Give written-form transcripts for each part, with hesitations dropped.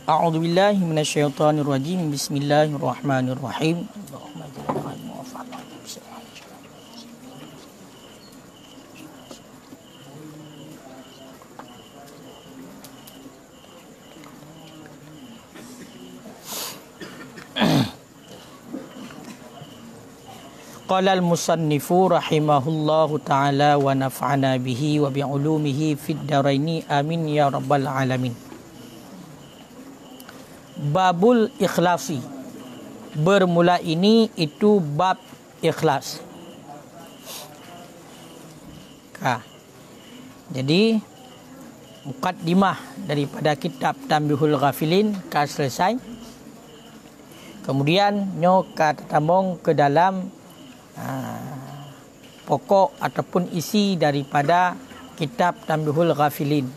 A'udzu billahi minasyaitonir rajim. Bismillahirrahmanirrahim. Qala al-musannifu rahimahullahu ta'ala wa naf'ana bihi wa bi'ulumihi fid daraini amin ya rabbal alamin. Babul ikhlasi. Bermula ini itu bab ikhlas. Jadi mukaddimah daripada kitab Tanbihul Ghafilin selesai. Kemudian nyo kata tambung ke dalam pokok ataupun isi daripada kitab Tanbihul Ghafilin.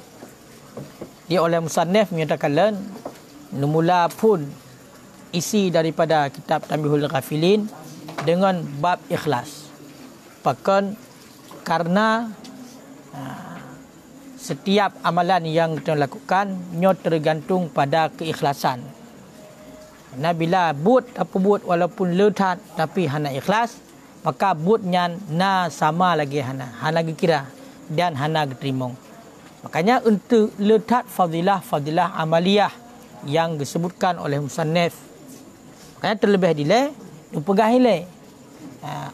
Dia oleh musannif menyatakan mula pun isi daripada kitab Tanbihul Ghafilin dengan bab ikhlas. Bahkan karena setiap amalan yang kita lakukan nyo tergantung pada keikhlasan. Nah, bila buat apa buat walaupun letat tapi hana ikhlas, maka buatnya na sama lagi hana lagi kira dan hana diterima. Makanya untuk letak fadilah amaliyah yang disebutkan oleh musannif, makanya terlebih dile upegah ile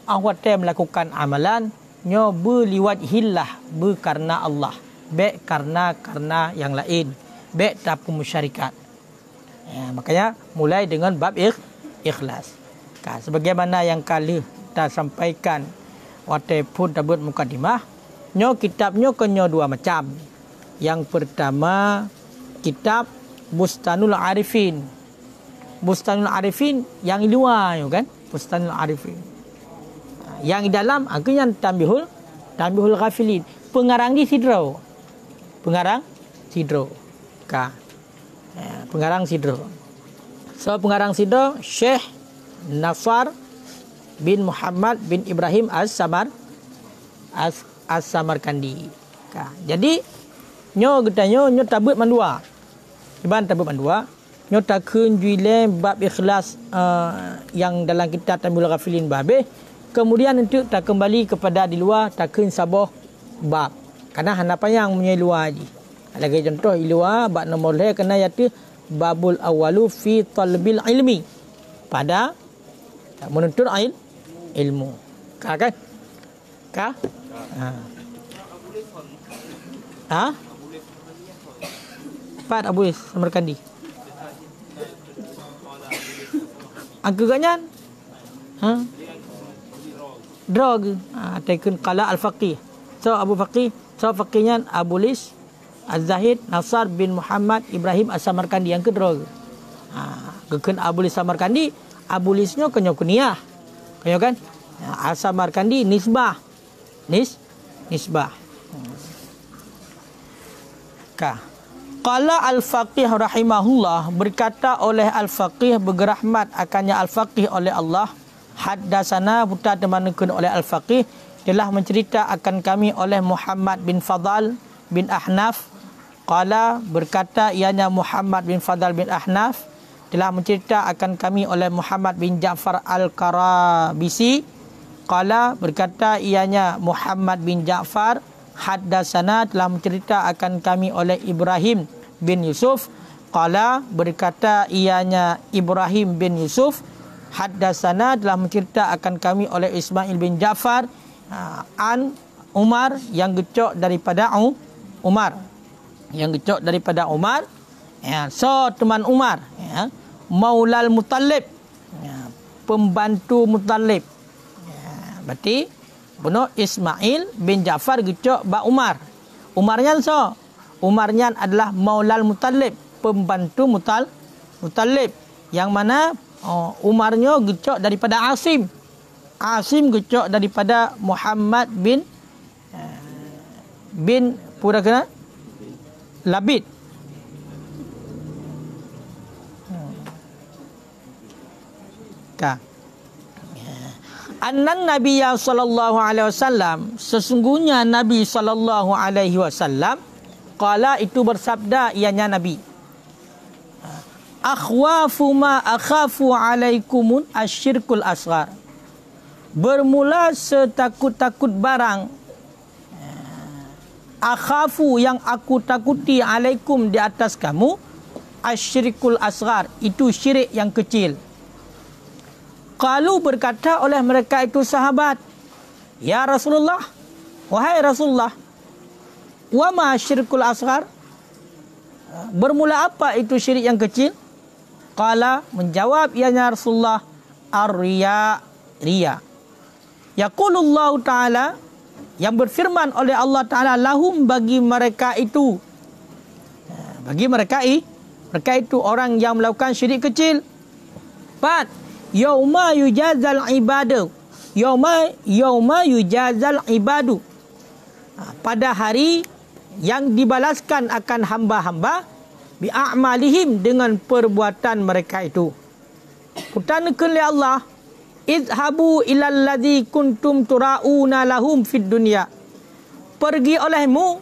awate melakukan amalan nyo berliwajhillah, karena Allah, be karena yang lain, be tak musyarikat. Makanya mulai dengan bab ikhlas. Sebagaimana yang kali kita sampaikan waktu pun tabut mukadimah, nyo kitabnya kenyo dua macam. Yang pertama kitab Bustanul Arifin. Bustanul Arifin yang luar kan, Bustanul Arifin. Yang di dalam akhirnya Tanbihul Ghafilin. Pengarang di Sidro. Pengarang Sidro. Pengarang Sidro. So pengarang Sidro Syekh Nafar bin Muhammad bin Ibrahim As-Samarkandi. Jadi nyo getanyo nyo tabut mandua. Iban tabut mandua, nyo takun juile bab ikhlas yang dalam kitab Tanbihul Ghafilin babe. Kemudian untuk tak kembali kepada di luar takun sabah bab. Karena hanapan yang punya luar lagi. Lagi contoh luar bab nombor le kena yaitu babul awalu fi talbil ilmi. Pada menuntut ilmu. Kan? Pak Abu Samarkandi. Agaknya drog taken qala al-faqih. So Abu Faqih, so faqihnya Abu Lis Az-Zahid Nasar bin Muhammad Ibrahim As-Samarkandi yang kedua. Geken Abu Lis Samarkandi, Abu Lisnya kenyo kunyah. Kenyo kan? As-Samarkandi nisbah. Nisbah. Qala al-faqih rahimahullah, berkata oleh al-faqih berrahmat akannya al-faqih oleh Allah, haddasana buta temankan oleh al-faqih telah mencerita akan kami oleh Muhammad bin Fadal bin Ahnaf. Qala berkata ianya Muhammad bin Fadal bin Ahnaf telah mencerita akan kami oleh Muhammad bin Ja'far al-Karabisi. Qala berkata ianya Muhammad bin Ja'far haddasana telah mencerita akan kami oleh Ibrahim bin Yusuf. Qala berkata ianya Ibrahim bin Yusuf haddasana telah mencerita akan kami oleh Ismail bin Ja'far an Umar yang gecok daripada Umar. Yang gecok daripada Umar. So teman Umar, Maulal Muttalib, pembantu Muttalib. Berarti benar Ismail bin Ja'far gecok ba Umar. Umarnya so. Umarnya adalah Maulal Muttalib, pembantu Muttalib. Yang mana Umarnya gecok daripada Asim. Asim gecok daripada Muhammad bin pura kena Labid. Annan Nabiya sallallahu alaihi wasallam, sesungguhnya Nabi sallallahu alaihi wasallam qala itu bersabda ianya Nabi. akhwafu ma akhafu alaikumun asyirkul asghar. Bermula setakut-takut barang, akhafu yang aku takuti alaikum di atas kamu, asyirkul asghar, itu syirik yang kecil. Qalu, berkata oleh mereka itu sahabat, ya Rasulullah, wahai Rasulullah, wa ma syirkul asghar, bermula apa itu syirik yang kecil? Qala, menjawab ya Rasulullah, ar-riya, riya. Yaqulullahu ta'ala, yang berfirman oleh Allah Ta'ala, lahum, bagi mereka itu, bagi mereka itu orang yang melakukan syirik kecil. 4. Yauma yujazal ibadu, yauma yujazal ibadu, pada hari yang dibalaskan akan hamba-hamba, bi'a'malihim, dengan perbuatan mereka itu. Kutanekan oleh Allah, idhabu ilal ladzi kuntum tura'una lahum fid dunya, pergi olehmu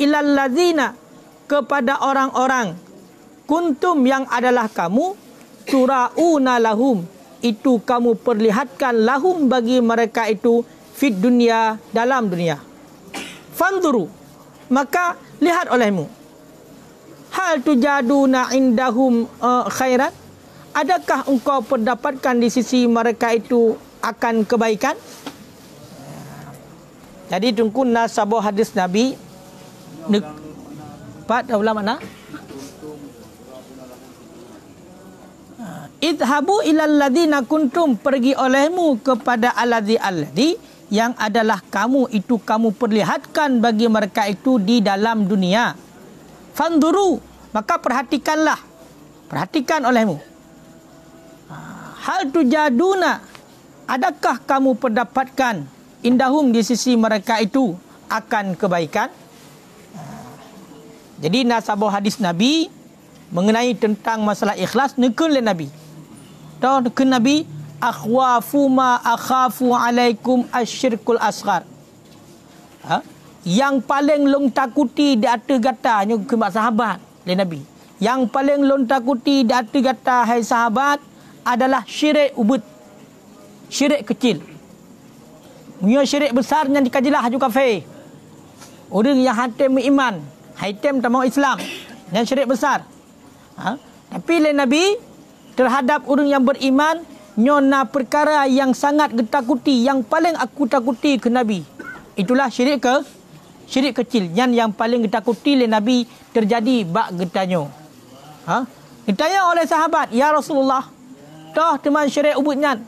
ilal ladzina, kepada orang-orang, kuntum yang adalah kamu, tura'una lahum, itu kamu perlihatkan, lahum, bagi mereka itu, fid dunya, dalam dunia. Fanzuru, maka lihat olehmu, hal tujaduna indahum khairan, adakah engkau mendapatkan di sisi mereka itu akan kebaikan? Jadi tunggu nasabah hadis Nabi. Empat ulama mana? Idhabu ilal ladzina kuntum, pergi olehmu kepada alladzi yang adalah kamu itu kamu perlihatkan bagi mereka itu di dalam dunia. Fanduru, maka perhatikanlah, perhatikan olehmu. Hal tujaduna, adakah kamu mendapatkan indahum di sisi mereka itu akan kebaikan? Jadi nasabah hadis Nabi mengenai tentang masalah ikhlas, nekun le Nabi. Tahu nekun Nabi, akhwafu ma akhafu alaikum asyirkul asghar. Yang paling long takuti di atas gatanya ke sahabat le Nabi. Yang paling long takuti di atas gata hai sahabat adalah syirik ubud, syirik kecil. Punya syirik besar yang dikajilah haju kafir. Orang yang hatim iman, hatim tak mau Islam, yang syirik besar. Tapi oleh Nabi terhadap orang yang beriman, nyona perkara yang sangat getakuti, yang paling aku takuti ke Nabi, itulah syirik kecil. Yang paling getakuti oleh Nabi terjadi bak getanyo. Ditanya oleh sahabat, ya Rasulullah, tah teman syirik ubudnya,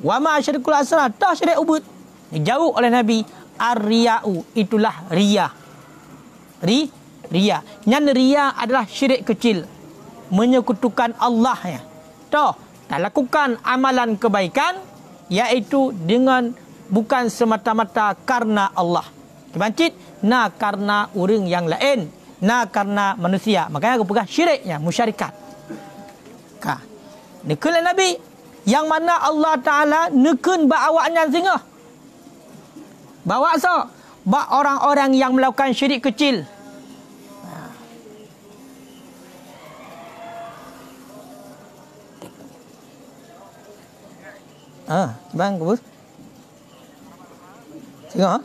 wa ma syirkul asghar, tah syirik ubud. Dijawab oleh Nabi, ar-riya'u, itulah riya. Riya. Yang riya adalah syirik kecil, menyekutukan Allah ya. Tah tak lakukan amalan kebaikan, iaitu dengan bukan semata-mata karena Allah. Kebancit, na karena orang yang lain, na karena manusia. Makanya aku pegang syiriknya, musyarikat. Nekun Nabi yang mana Allah Ta'ala nekun bak awaknya singa. Bawa so, bak orang-orang yang melakukan syirik kecil. Bang, kubus. Singa.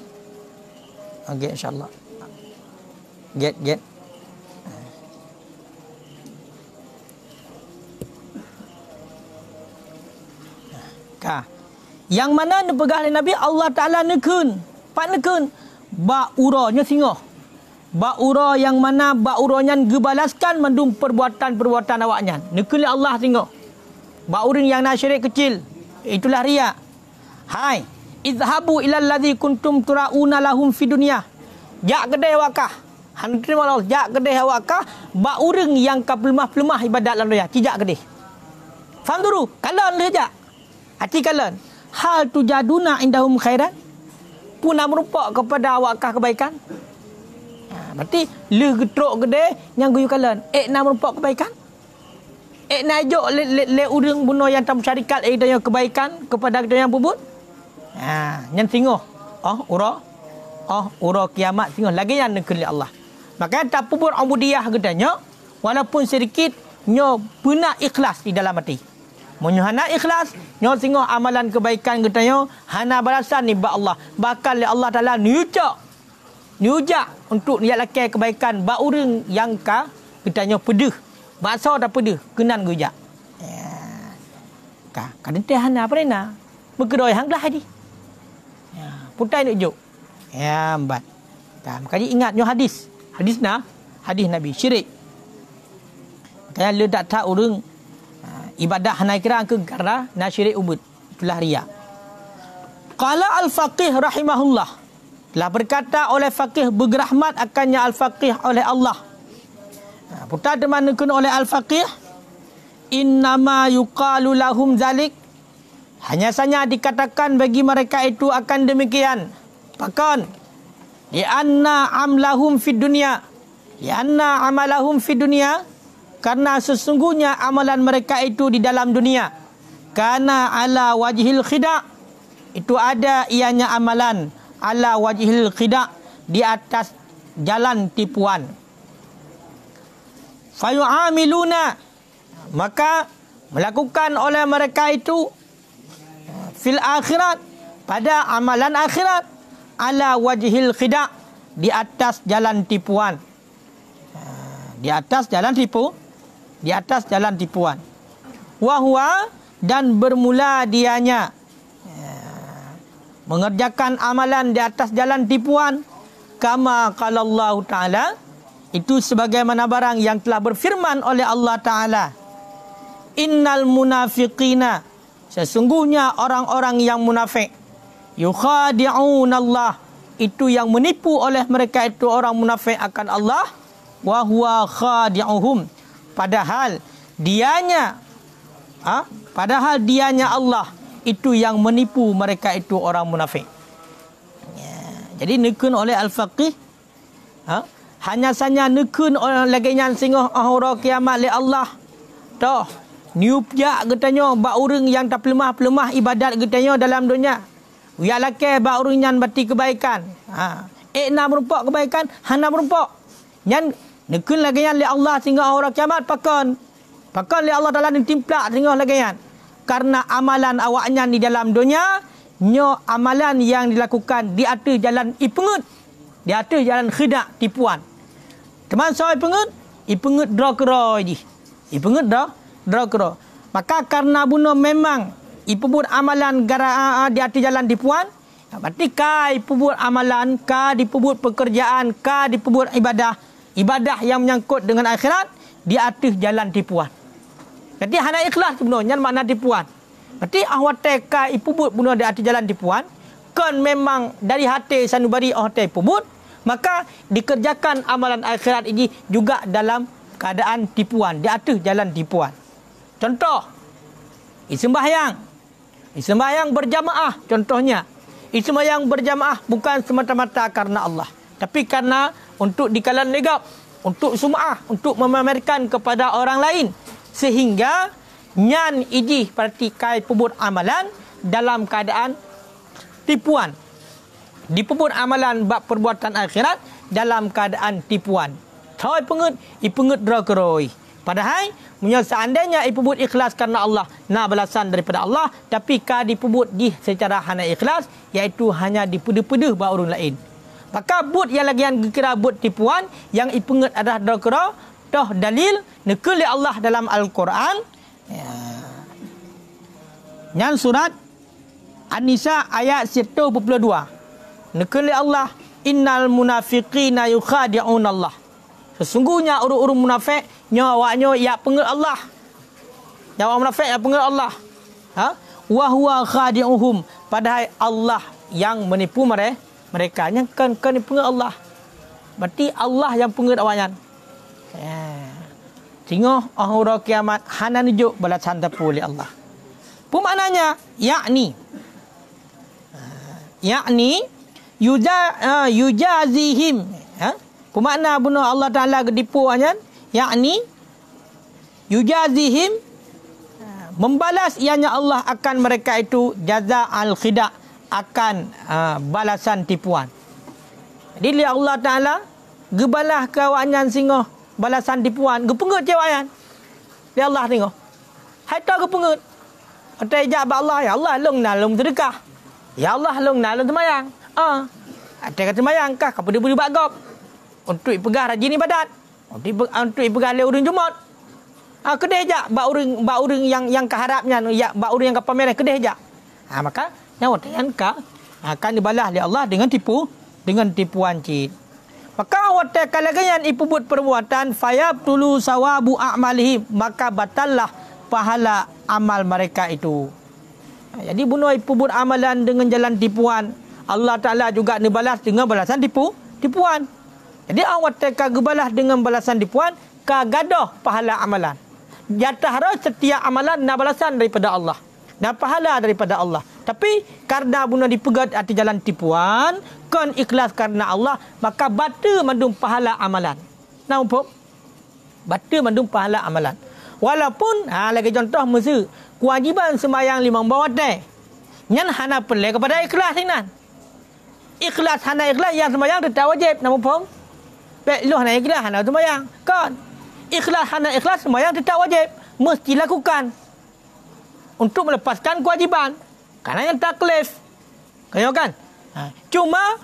Okey, insyaAllah. Get. Yang mana dipegang oleh Nabi, Allah Ta'ala nekun, pak nekun bak uranya singa. Bak ura yang mana bak uranya gebalaskan mendum perbuatan-perbuatan awaknya. Nekun Allah singa. Bak orang yang nak syirik kecil, itulah riya. Hai, idhabu ilal ladzi kuntum tura'una lahum fi dunya. Jak kedai wakah. Han terima Allah, jak kedai wakah bak orang yang kapelemah-pelemah ibadat dalam dunia, kijak kedai. Fanduru, kalan saja. Hati kalan. Hal tujaduna indahum khairan, puna merupak kepada awakah kebaikan. Berarti le getrok gede yang guyu kalan, nak merupak kebaikan. Nak ajak le urang bunuh yang tam syarikat dan yang kebaikan kepada yang bubut. Yang singoh. Ura kiamat singoh lagi yang nekeli Allah. Maka tak pupur ubudiyah gedanya, walaupun sedikit nyo benar ikhlas di dalam hati. Munyo hana ikhlas, nyo singoh amalan kebaikan getanyo, hana balasan ni ba Allah. Bakal Allah Taala niujak untuk dia lakukan kebaikan ba urang yang ka getanyo pedih. Bakso tak pedih, kenan gujak. Ka kadente hana prena. Berkedoi hang lah hadi. Putai nak juk. Ambat. Makanya ingat nyo hadis. Hadis Nabi syirik. Makanya le tak tahu urang ibadah hanai kira ke gara na syirik ubud. Itulah riya. Qala al-faqih rahimahullah. Telah berkata oleh faqih berrahmat akannya al-faqih oleh Allah. Putar dimanakan oleh al-faqih, innama yuqalu lahum zalik. Hanya saja dikatakan bagi mereka itu akan demikian. Pakon. Di anna amlahum fid dunya. Di anna amalahum fid dunya. Karena sesungguhnya amalan mereka itu di dalam dunia. Karena ala wajhil khida'. Itu ada ianya amalan. Ala wajhil khida'. Di atas jalan tipuan. Fayu'amiluna. Maka melakukan oleh mereka itu fil akhirat. Pada amalan akhirat. Ala wajhil khida'. Di atas jalan tipuan. Di atas jalan tipuan. Wahwa dan bermula dianya mengerjakan amalan di atas jalan tipuan. Kama qala Allah Ta'ala. Itu sebagaimana barang yang telah berfirman oleh Allah Ta'ala. Innal munafiqina. Sesungguhnya orang-orang yang munafik. Yukhadi'un Allah. Itu yang menipu oleh mereka itu orang munafik akan Allah. Wa huwa khadi'uhum. Padahal dianya Allah itu yang menipu mereka itu orang munafik. Jadi nekun oleh al-faqih hanya saja nekun oleh laginya singoh ahura kiamat li Allah. Toh niupja getanyo ba urang yang tak pelemah ibadat getanyo dalam dunia. Ya lake ba urang yang bati kebaikan. Na merupak kebaikan, hana merupak. Nyan nekun laginya li Allah sehingga ahura kiamat pakon li Allah Taala ditimplak sehingga laginya. Karena amalan awaknya di dalam dunia, nyo amalan yang dilakukan di atas jalan ipengut, di atas jalan khida' tipuan. Teman saya ipengut draw kero ji. Ipengut draw kero. Maka karena bunuh memang ipebut amalan gara di atas jalan tipuan, berarti ka ipebut amalan, ka dipebut pekerjaan, ka dipebut ibadah yang menyangkut dengan akhirat di atas jalan tipuan. Jadi hana ikhlas sebenarnya makna tipuan. Berarti ahwate ka ipubut bunuh di atas jalan tipuan, kan memang dari hati sanubari ahwate ipubut, maka dikerjakan amalan akhirat ini juga dalam keadaan tipuan, di atas jalan tipuan. Contoh, sembahyang berjamaah contohnya. Sembahyang berjamaah bukan semata-mata karena Allah, tapi karena untuk dikalan legap, untuk sum'ah, untuk memamerkan kepada orang lain. Sehingga nyan iji partikai pebut amalan dalam keadaan tipuan. Dipebut amalan bab perbuatan akhirat dalam keadaan tipuan. Thoi ipengut draw keroi. Padahal seandainya ipebut ikhlas karena Allah, nak balasan daripada Allah, tapi ka dipebut di secara hana ikhlas, iaitu hanya dipedeh-pedeh ba orang lain. Maka but yang lagi yang kira but tipuan, yang ipengut adalah draw keroi. Toh dalil nekul Allah dalam Al-Quran. Yang surat An-Nisa ayat 122. Nekul Allah, innal munafiqina yukhadi'un Allah. Sesungguhnya orang-orang munafik nyawaknya ya pengut Allah. Nyawa munafik ya pengut Allah. Wa huwa khadi'uhum. Padahal Allah yang menipu mereka. Yang kan pengut Allah. Berarti Allah yang pengut awaknya. Tengok ahura kiamat hana nujuk balasan tapu oleh Allah. Pemaknanya yakni yujazihim. Pemakna benar Allah Taala gedipu anyan yakni yujazihim, membalas ianya Allah akan mereka itu jaza al-khida', akan balasan tipuan. Jadi Allah Taala gebalah kawanyan singoh balasan tipuan, gepengut cewayan. Dia Allah tengok. Hai tahu ke pengut. Ada ijab Allah, ya Allah long nalung sedekah. Ya Allah long nalung semayang. Ada kata semayang kah kapu dia beri bagop. Untuk ipegah rajin ibadat. Untuk ipegah le urang Jumaat. Kedeh jak ba urang yang keharapnya ya ba urang yang kepameran kedeh jak. Maka nyawa yang ka akan dibalas oleh Allah dengan tipuan cit. Maka awak kalagayan ipubut perbuatan fayab tulu sawabu a'malihi, maka batallah pahala amal mereka itu. Jadi bunuh ipubut amalan dengan jalan tipuan, Allah Ta'ala juga dibalas dengan balasan tipuan. Jadi awak gebalah dengan balasan tipuan, kagadoh pahala amalan. Jatah roh setiap amalan na balasan daripada Allah, na pahala daripada Allah. Tapi karena bunuh dipegat ati jalan tipuan, kon ikhlas karena Allah, maka batu mandum pahala amalan. Nampak? Batu mandum pahala amalan. Walaupun lagi contoh mesti kewajiban sembahyang 5 waktu. Nyan hana perlu kepada ikhlas inan. Ikhlas hana ikhlas yang sembahyang tetap wajib, nampak? Baik lu hana ikhlas hana sembahyang. Kon ikhlas hana ikhlas sembahyang tetap wajib, mesti lakukan untuk melepaskan kewajiban. Karena yang taklif. Kaya kan? Cuma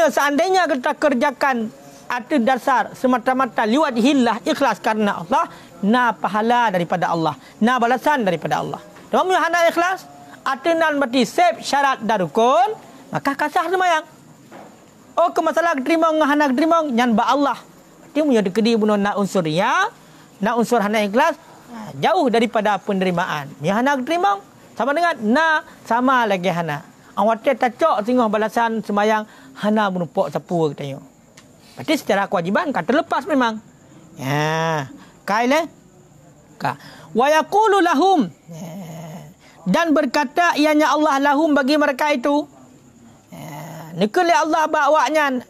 seandainya kita kerjakan atas dasar semata-mata liwajhillah, ikhlas karena Allah, na pahala daripada Allah, na balasan daripada Allah. Dan hana ikhlas atunan mati sep syarat darukun, maka kasah semayang. Ke masalah keterimang hana keterimang nyan ba Allah. Dia punya dekedi bunuh na unsur ya, na unsur hana ikhlas jauh daripada penerimaan. Ya hana keterimang sama dengan sama lagi hana. Awak tak cok tengok balasan semayang hana menumpuk sapu katanya. Berarti secara kewajiban kan terlepas memang. Ya, kaile ka. Wa yaqulu lahum, dan berkata ianya Allah lahum bagi mereka itu. Nekele Allah bawanya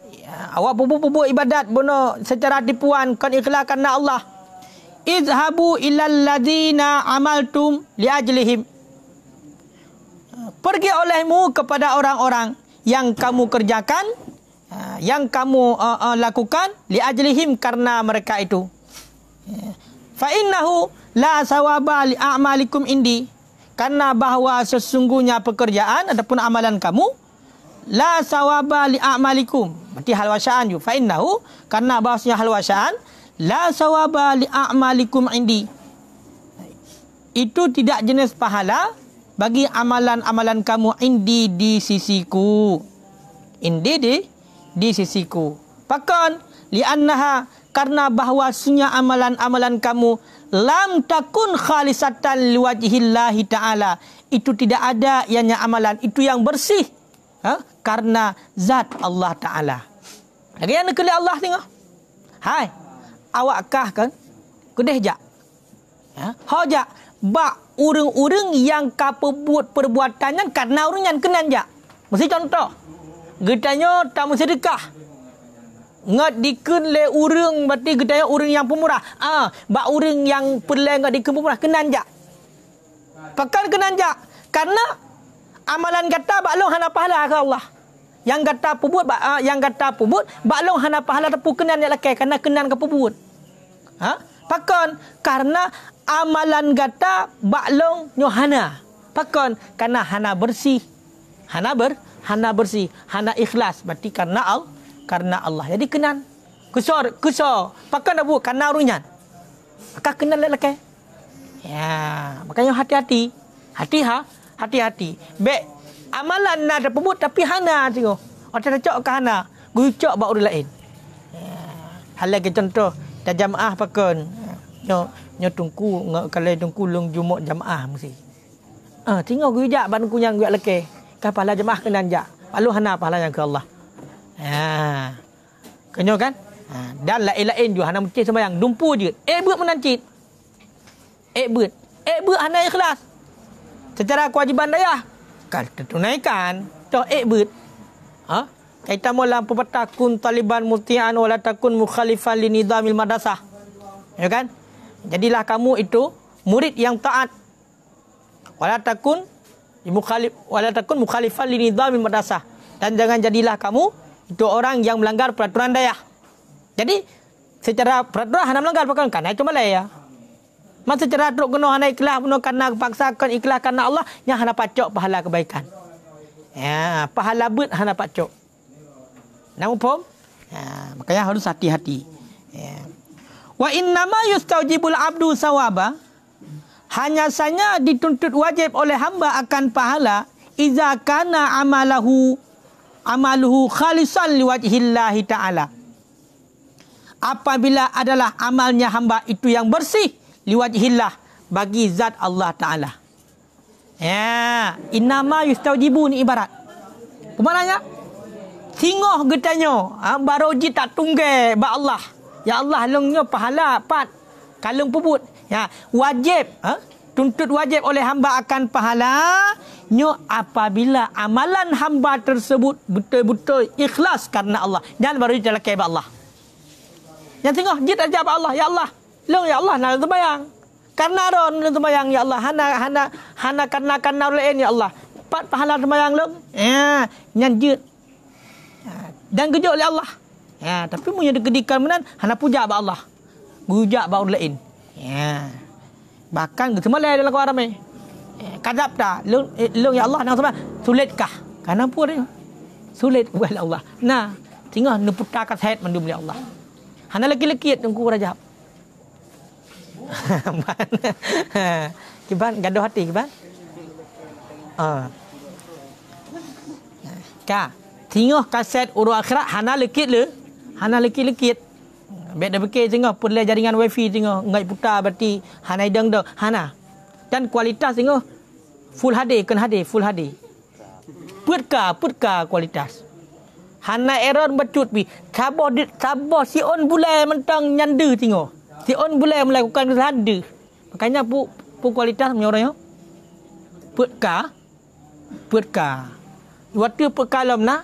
awak pupu ibadat bono secara tipuan kan ikhlas karena Allah. Izhabu ilal ladina amaltum li ajlihim. Pergi olehmu kepada orang-orang yang kamu kerjakan, yang kamu lakukan li ajlihim karena mereka itu. Fa innahu la sawaba li a'malikum indi, karena bahwa sesungguhnya pekerjaan ataupun amalan kamu la sawaba li a'malikum, berarti hal wasyaan ju. Fa innahu, karena bahasanya hal wasyaan, la sawaba li a'malikum indi, itu tidak jenis pahala bagi amalan-amalan kamu indi di sisiku. Indi di sisiku. Bahkan li'annaha, karena bahwasanya amalan-amalan kamu lam takun khalisatan liwajhillahi ta'ala, itu tidak ada ianya amalan itu yang bersih karena zat Allah Ta'ala. Lagi yang nak Allah tengok. Hai, awakkah kan? Kedeh jak. Hojak bak urang-urang yang kapebut perbuatannya karena urang yang kenan jak. Mesti contoh. Getanya tamu sedekah. Ngat dikun le urang berarti getanya urang yang pemurah. Bak urang yang perle ngat dikun pemurah kenan jak. Pakan kenan jak. Karena amalan kata bak long hana pahala ke Allah. Yang kata pebut bak long hana pahala tepu kenan jak lakai karena kenan ke pebut. Pakan karena amalan gata baklong nyohana. Pakon karena hana bersih. Hana bersih, hana ikhlas, berarti karena Allah. Jadi kenan. Kusor. Pakon dah buat karena urunyan. Maka kenan lelaki. Ya, makanya hati-hati. Hati-hati. Baik amalan nak pebut tapi hana tengok. Orang cocok ke hana, gucok bak orang lain. Ya. Hal lagi contoh, dah jamaah pakon. Nyo tungku kalau tungku long Jumaat jamaah mesti. Tengok gue jak ban kunyang gue leke. Ka pahala jamaah kenan jak. Palu hana pahala yang ke Allah. Kenyo kan? Dan lain-lain juga hana mesti sembahyang dumpu je. Buat menancit. Buat hana ikhlas. Secara kewajiban daya kan tertunaikan. Toh buat. Kaitan molam pepatakun Taliban mutian wala takun mukhalifan li nizamil madrasah. Ya kan? Jadilah kamu itu murid yang taat. Wala takun mukhalifan li nizamil madrasah. Dan jangan jadilah kamu itu orang yang melanggar peraturan daya. Jadi secara peraturan hanya melanggar peraturan kan itu Malaya. Masa cara teruk kena hana ikhlas penuh karena paksakan ikhlas karena Allah, yang hana pacok pahala kebaikan. Ya, pahala bet hana pacok. Nampak pun? Ya, makanya harus hati-hati. Ya. Wa innama yustaujibul abdu sawaba, hanya saja dituntut wajib oleh hamba akan pahala iza kana amaluhu khalisan liwajhillahi ta'ala. Apabila adalah amalnya hamba itu yang bersih liwajhillah, bagi zat Allah Ta'ala. Ya, innama yustaujibu ni ibarat. Pemananya? Singoh getanya, baroji tak tunggai ba Allah. Ya Allah lengnya pahala pat kalung puput. Ya, wajib, tuntut wajib oleh hamba akan pahala nyo apabila amalan hamba tersebut betul-betul ikhlas karena Allah. Jangan baru jalakai ba Allah. Yang tengok jit aja ba Allah. Ya Allah, long ya Allah nak sembahyang. Karena ron sembahyang ya Allah. Hana karena lain ya Allah. Pat pahala sembahyang long. Ya, nyanjut. Dan kejut oleh Allah. Ya, tapi punya dekedikan menan hana puja ba Allah. Gujak ba orang lain. Ya. Bahkan semua lain dalam kawan ramai. Kadap dah. Long ya Allah nak sembahyang. Sulitkah? Karena apa dia? Sulit buat Allah. Nah, tinggal neputakan sehat mandum oleh Allah. Hana laki-laki tunggu rajab. Kiban gaduh hati kiban. Ka, tengok kaset urut akhirat hana lekit le. Hana lekit-lekit. Baik dah bekir tengok perle jaringan wifi tengok ngai putar berarti hana idang dah. Hana. Dan kualitas tengok full HD kan HD full HD. Putka kualitas. Hana error becut pi. Sabar si on bulai mentang nyanda tengok. Si on bulai melakukan kesada. Makanya pu kualitas menyorang yo. Putka. Waktu pekalam nah.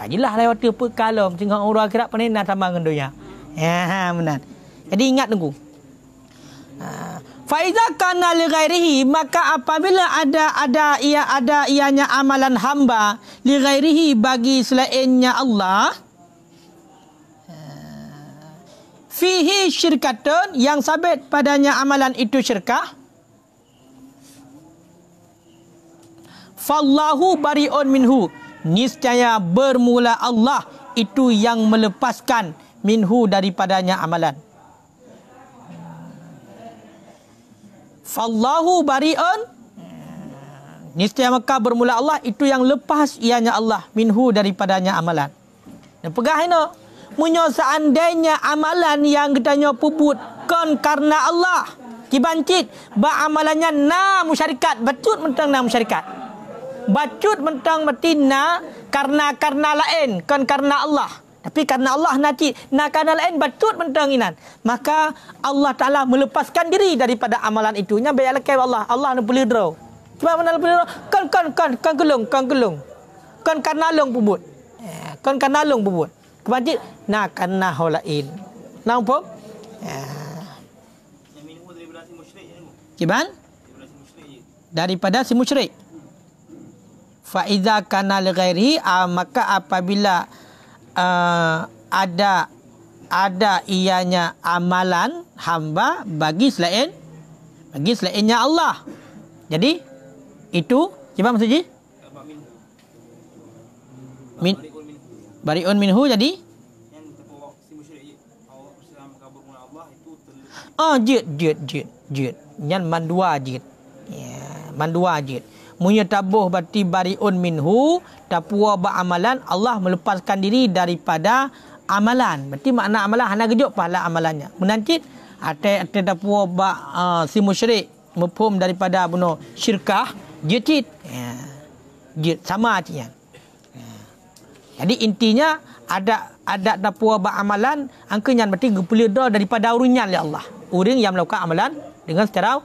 Sajalah lah waktu pekalam tengok orang akhirat panena sama dengan dunia. Ya, benar. Jadi ingat tunggu. Faiza kana li ghairihi, maka apabila ada ianya amalan hamba li ghairihi bagi selainnya Allah, fihi syirkatun, yang sabit padanya amalan itu syirkah, fallahu bari'un minhu, niscaya bermula Allah itu yang melepaskan minhu daripadanya amalan. Fallahu bari'un, niscaya maka bermula Allah itu yang lepas ianya Allah minhu daripadanya amalan. Dan pegah ini munyo seandainya amalan yang katanya puput kon karena Allah kibancit ba amalannya na musyarikat bacut mentang na musyarikat, bacut mentang metina karena lain kon karena Allah. Tapi karena Allah nak karena lain batut mentang inan. Maka Allah Ta'ala melepaskan diri daripada amalan itu. Nya bayar lekai Allah. Allah nak boleh draw. Cuma mana boleh draw? Kan gelung. Kan karena long pubut. Kan karena long pubut. Kebajit nak karena holain. Nampak? Kiban? Daripada si musyrik. Fa iza kana li ghairi, maka apabila ada ianya amalan hamba bagi selainnya Allah. Jadi itu cuba maksudnya bari'un minhu, jadi jid yang mandua jid. Ya, mandua jid. Munya tabuh berarti bari'un minhu, tapua ba amalan, Allah melepaskan diri daripada amalan. Berarti makna amalan hana gejuk pahala amalannya. Menancit ate tapua ba si musyrik mafhum daripada bunuh syirkah jid. Ya. Jid sama artinya. Ya. Jadi intinya ada tapua ba amalan angkanya berarti gepulida daripada urunyan oleh Allah. Orang yang melakukan amalan dengan secara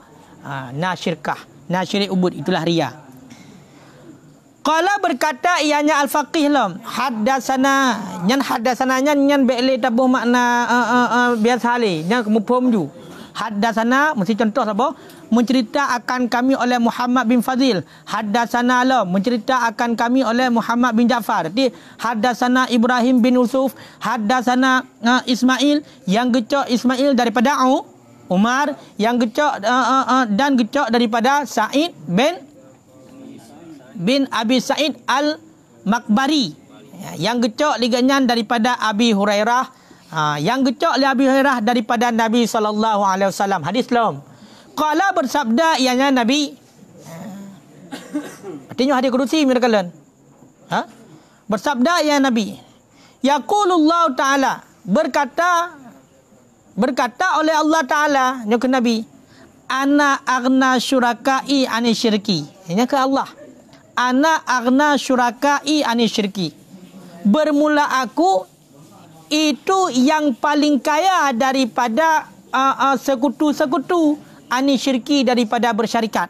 syirkah, syirik ubud, itulah riya. Qala berkata ianya al-faqih lam haddatsana nyan be'le tabuh makna biasa le nyan mufhum ju. Haddatsana mesti contoh apa? Mencerita akan kami oleh Muhammad bin Fadil. Haddatsana lam mencerita akan kami oleh Muhammad bin Ja'far. Jadi haddatsana Ibrahim bin Yusuf, haddatsana Ismail, yang gecok Ismail daripada Umar, yang gecok dan gecok daripada Sa'id bin Abi Sa'id Al-Makbari. Yang gecok liganyan daripada Abi Hurairah. Yang gecok li Abi Hurairah daripada Nabi SAW. Hadis lom. Qala bersabda ianya Nabi. Artinya hadis kudusi mirakalan. Bersabda ya Nabi. Yaqulullahu ta'ala. Berkata oleh Allah Ta'ala. Nyok Nabi. Ana aghna syurakai ani syirki. Ini ke Allah. Ana aghna syurakai ani syirki. Bermula aku itu yang paling kaya daripada sekutu-sekutu ani syirki, daripada bersyarikat.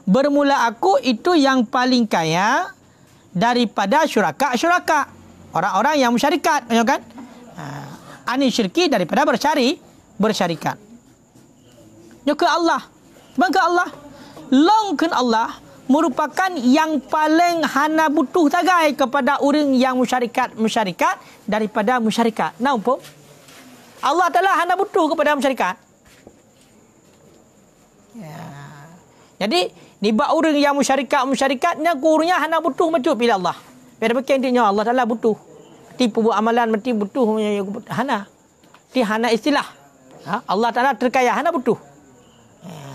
Bermula aku itu yang paling kaya daripada syuraka. Orang-orang yang bersyarikat, kan? Ani syirki, daripada bersyarikat. Ke Allah. Sebab ke Allah. Longkan Allah merupakan yang paling hana butuh tagai kepada orang yang musyarikat daripada musyarikat. Nampak? Allah Ta'ala hana butuh kepada musyarikat. Jadi nibat orang yang musyarakatnya kurangnya hana butuh macam bila Allah. Pada bagian intinya Allah Ta'ala butuh. Tipu buat amalan mesti butuh hana. Ti hana istilah. Allah Ta'ala terkaya hana butuh.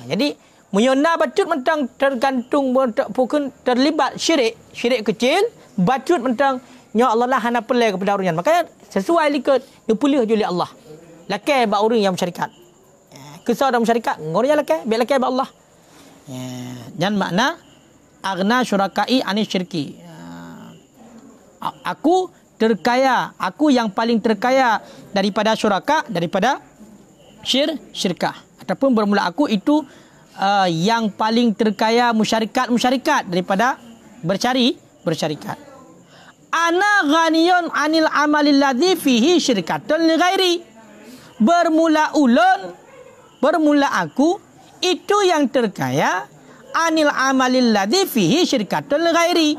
Jadi menyona bacut mentang tergantung pukul terlibat syirik kecil, bacut mentang nya Allah lah hana pelai kepada orang. Makanya sesuai likut dipulih oleh Allah. Lakai ba orang yang musyarikat. Kesal dalam musyarikat, ngornya lakai, biar lakai ba Allah. Dan makna aghna syurakai ani syirki. Aku terkaya, aku yang paling terkaya daripada syuraka, daripada syirkah. Ataupun bermula aku itu yang paling terkaya musyarikat daripada bersyarikat. Ana ghaniyun anil amalil ladzi fihi syirkatun li ghairi. Bermula aku itu yang terkaya anil amalil ladzi fihi syirkatun li ghairi,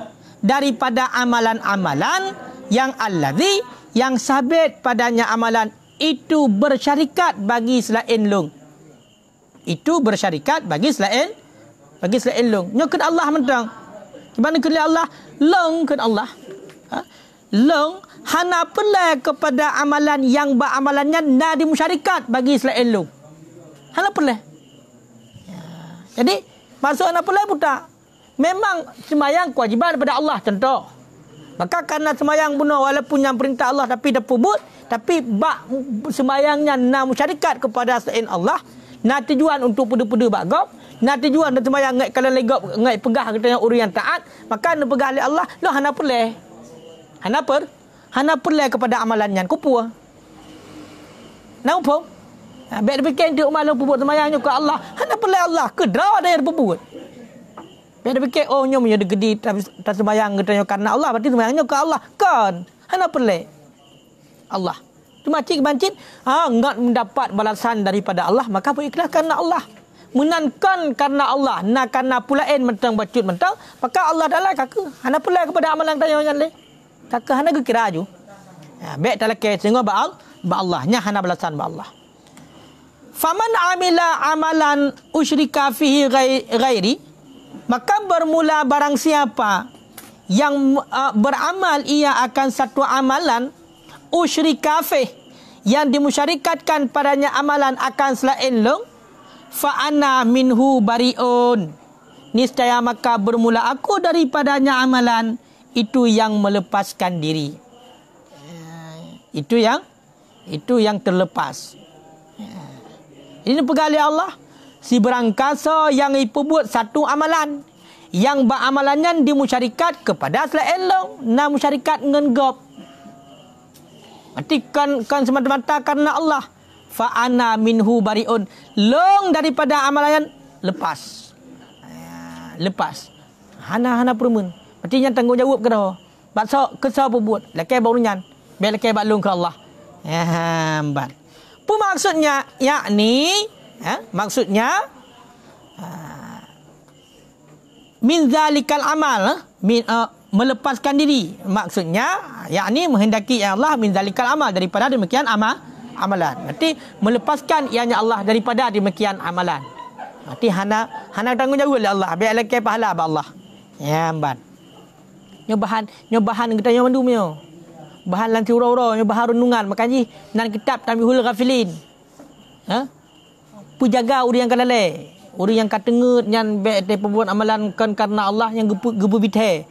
daripada amalan-amalan yang alladzi, yang sabit padanya amalan itu bersyarikat bagi selain long. Itu bersyarikat bagi selain long. Nyokut Allah mentang. Gimana ke Allah? Long ke Allah. Long hana pelai kepada amalan yang amalannya nadi musyarikat bagi selain long. Hana pelai. Jadi masuk hana pelai buta. Memang sembahyang kewajiban daripada Allah contoh. Maka karena sembahyang benar walaupun yang perintah Allah tapi dah pubut, tapi sembahyangnya na musyarikat kepada selain Allah. Nak tujuan untuk pudu-pudu bagop, nak tujuan untuk sembahyang ngai kalau legop ngai pegah katanya orang yang taat, maka nak pegah oleh Allah, lo hana pelai. Hana pelai kepada amalannya kupu. Nampak? Baik fikir dia umat lo pubut sembahyangnya ke Allah, hana pelai Allah, ke draw ada yang pubut. Baik fikir oh nyo punya gede tak sembahyang katanya karena Allah, berarti sembahyangnya ke Allah. Kan? Hana pelai Allah. Macik-macik, enggak mendapat balasan daripada Allah, maka berikhlas karena Allah. Menankan karena Allah, nak karena pulain mentang bacut mentang, maka Allah Ta'ala kaka hana pulai kepada amalan tanya yang lain. Kaka hana ke kira aju. Baik tak laki sehingga ba Allah, nya hana balasan ba Allah. Faman amila amalan usyrika fihi ghairi, maka bermula barang siapa yang beramal ia akan satu amalan usyrika fih, yang dimusyarikatkan padanya amalan akan selain long, fa ana minhu bariun, niscaya maka bermula aku daripadanya amalan itu yang melepaskan diri. Itu yang terlepas. Ini pegali Allah. Si berangkasa yang ipubuat satu amalan yang amalannya dimusyarikat kepada selain long, na musyarikat ngengop. Berarti kan semata-mata karena Allah. Fa ana minhu bariun. Long daripada amalan lepas. Hana perumun. Berarti yang tanggungjawab ke dah. Bakso kesal buat. Lekai barunya. Biar lekai bak long ke Allah. Hambat. Apa maksudnya? Yakni maksudnya min zalikal amal, melepaskan diri. Maksudnya yakni menghendaki Allah min zalikal amal, daripada demikian amalan. Berarti melepaskan ianya Allah daripada demikian amalan. Berarti hana tanggungjawab oleh Allah. Biar lagi pahala ba Allah. Ya ban. Nyobahan kita yang mandu punya. Bahan lanti ura-ura, bahan renungan. Makanya nan kitab Tambihul Ghafilin. Ha? Pujaga uri yang kalale. Uri yang katengut yang baik dia perbuat amalan kan karena Allah yang gebu bithe.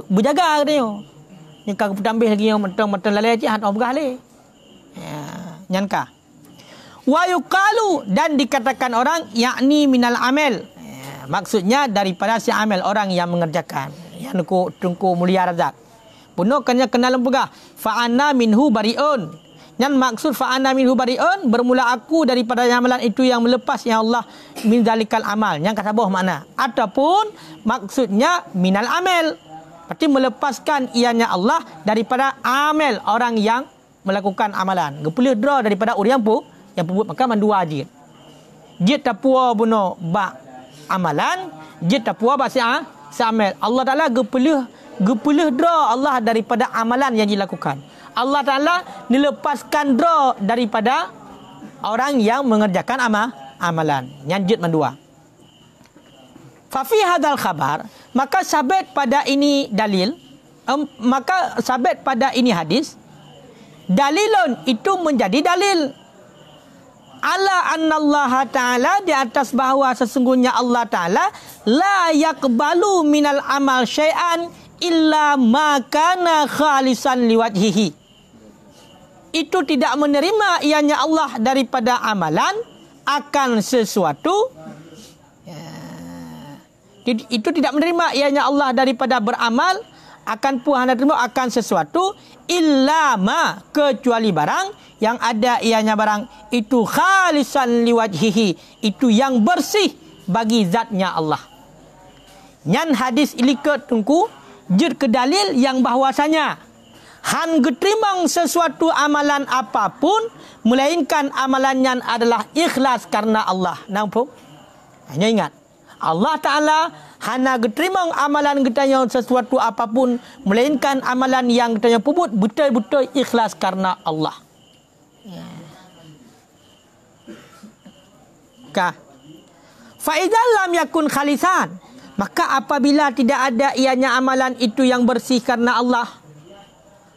Berjaga katanya. Yang kau tambah lagi yang mentang lalai aja han obgah le. Nyanka. Wa yuqalu dan dikatakan orang yakni minal amel. Maksudnya daripada si amel orang yang mengerjakan. Yang tungku mulia razak. Puno kanya kenal lempugah. Fa anna minhu bariun. Yang maksud fa anna minhu bariun bermula aku daripada amalan itu yang melepas ya Allah min zalikal amal. Yang kata boh makna. Ataupun maksudnya minal amel. Berarti melepaskan ianya Allah daripada amel orang yang melakukan amalan. Gepulih draw daripada orang yang buat maka mandua jid. Jid tapua buno ba amalan, jid tapua ba si amel. Allah Taala gepulih draw Allah daripada amalan yang dilakukan. Allah Taala dilepaskan draw daripada orang yang mengerjakan amalan. Yang jid mandua. Fafi hadal khabar, maka sabit pada ini dalil, maka sabit pada ini hadis, dalilun itu menjadi dalil. Ala annallaha ta'ala di atas bahawa sesungguhnya Allah Ta'ala la yaqbalu minal amal syai'an illa ma kana khalisan liwajhihi. Itu tidak menerima ianya Allah daripada amalan akan sesuatu. Itu tidak menerima ianya Allah daripada beramal akan puhana terima akan sesuatu illa ma kecuali barang yang ada ianya barang itu khalisan liwajhihi itu yang bersih bagi zatnya Allah. Nyan hadis ilika tungku jid ke dalil yang bahwasanya han geterimang sesuatu amalan apapun melainkan amalannya adalah ikhlas karena Allah. Nampak? Hanya ingat Allah Ta'ala hana geterimang amalan getanya sesuatu apapun melainkan amalan yang getanya puput betul-betul ikhlas karena Allah. Fa'idzal lam yakun khalisan, maka apabila tidak ada ianya amalan itu yang bersih karena Allah,